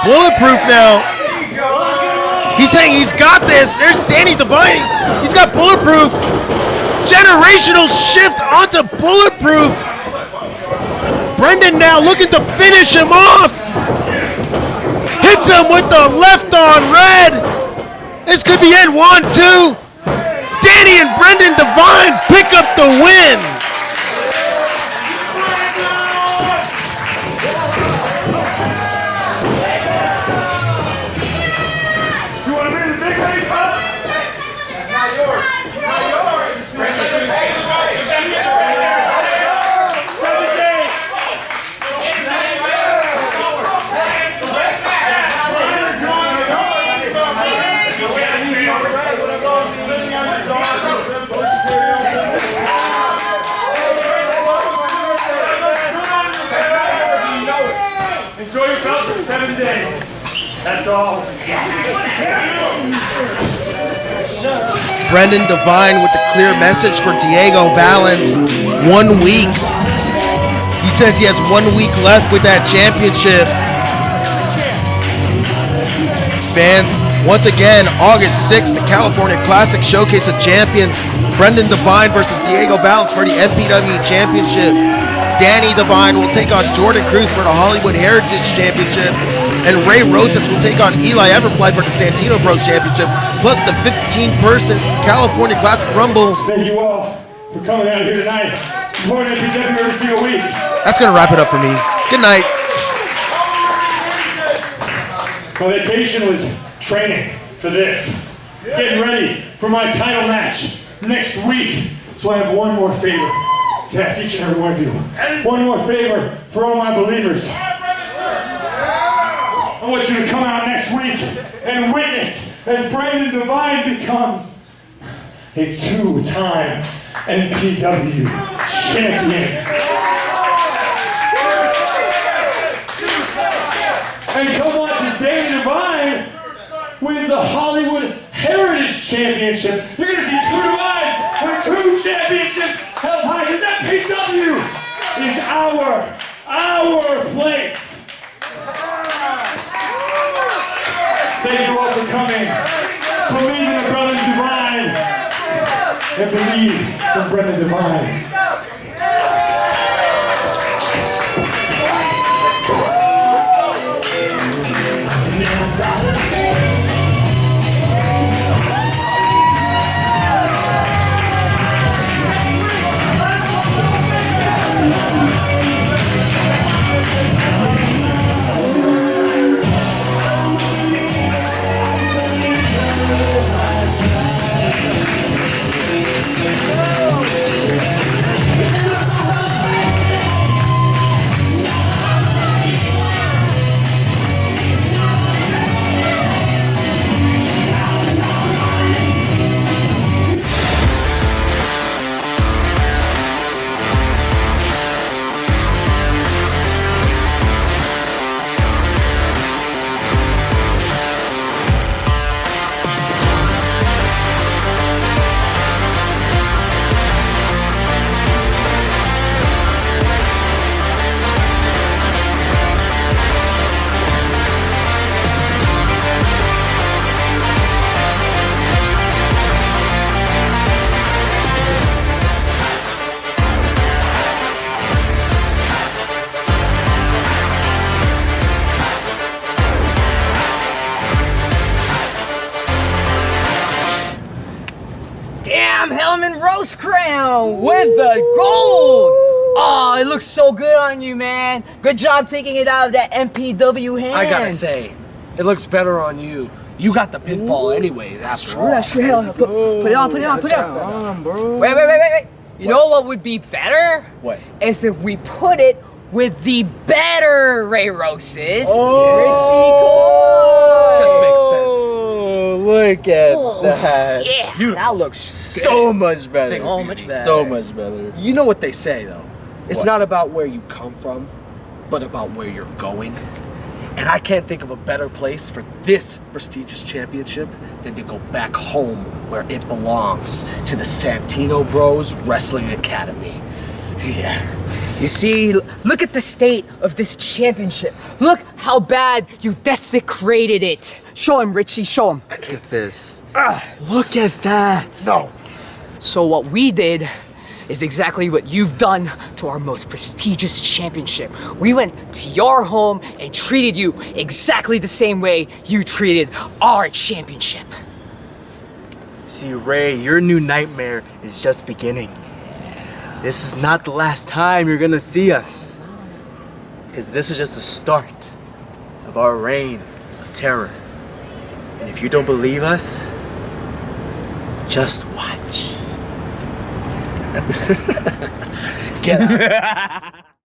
Bulletproof now. He's saying he's got this. There's Danny Devine. He's got Bulletproof. Generational shift onto Bulletproof. Brendan now looking to finish him off. Hits him with the left on red. This could be it. 1, 2. Danny and Brendan Devine pick up the win. You want to bring the big face up? That's not yours. It's not yours. 7 days. Enjoy your belt for 7 days. That's all. Brendan Devine with the clear message for Diego Valens. 1 week. He says he has 1 week left with that championship. Fans, once again, August 6th, the California Classic Showcase of Champions. Brendan Devine versus Diego Valens for the MPW Championship. Danny Devine will take on Jordan Cruz for the Hollywood Heritage Championship. And Ray Rosas will take on Eli Everfly for the Santino Bros Championship, plus the 15-person California Classic Rumble. Thank you all for coming out here tonight. Supporting MPW every single week. That's going to wrap it up for me. Good night. My vacation was training for this. Getting ready for my title match next week. So I have one more favor to ask each and every one of you. One more favor for all my believers. I want you to come out next week and witness as Brendan Devine becomes a 2-time MPW champion. And come watch as Danny Devine wins the Hollywood Heritage Championship. You're going to see 2 Devine with 2 championships held high, because that PW is our place. Thank you all for coming. Believe in the Brothers Devine and believe in Brendan Devine. this crown with the gold. Oh, it looks so good on you, man. Good job taking it out of that MPW hands. I gotta say, it looks better on you. You got the pinfall anyways, after all. That's true. Hell, put it on, put it on, put it on. Wait. You know what would be better? What? Is if we put it with the better Ray Rosas. Just makes sense. Oh, look at that. Yeah, that looks So much better. So much better. So much better. You know what they say, though? It's What? not about where you come from, but about where you're going. And I can't think of a better place for this prestigious championship than to go back home where it belongs, to the Santino Bros Wrestling Academy. Yeah. You see, look at the state of this championship. Look how bad you desecrated it. Show him, Richie, show him. Look at this. Look at that. No. So what we did is exactly what you've done to our most prestigious championship. We went to your home and treated you exactly the same way you treated our championship. See, Ray, your new nightmare is just beginning. This is not the last time you're gonna see us. Because this is just the start of our reign of terror. And if you don't believe us, just watch. Get out.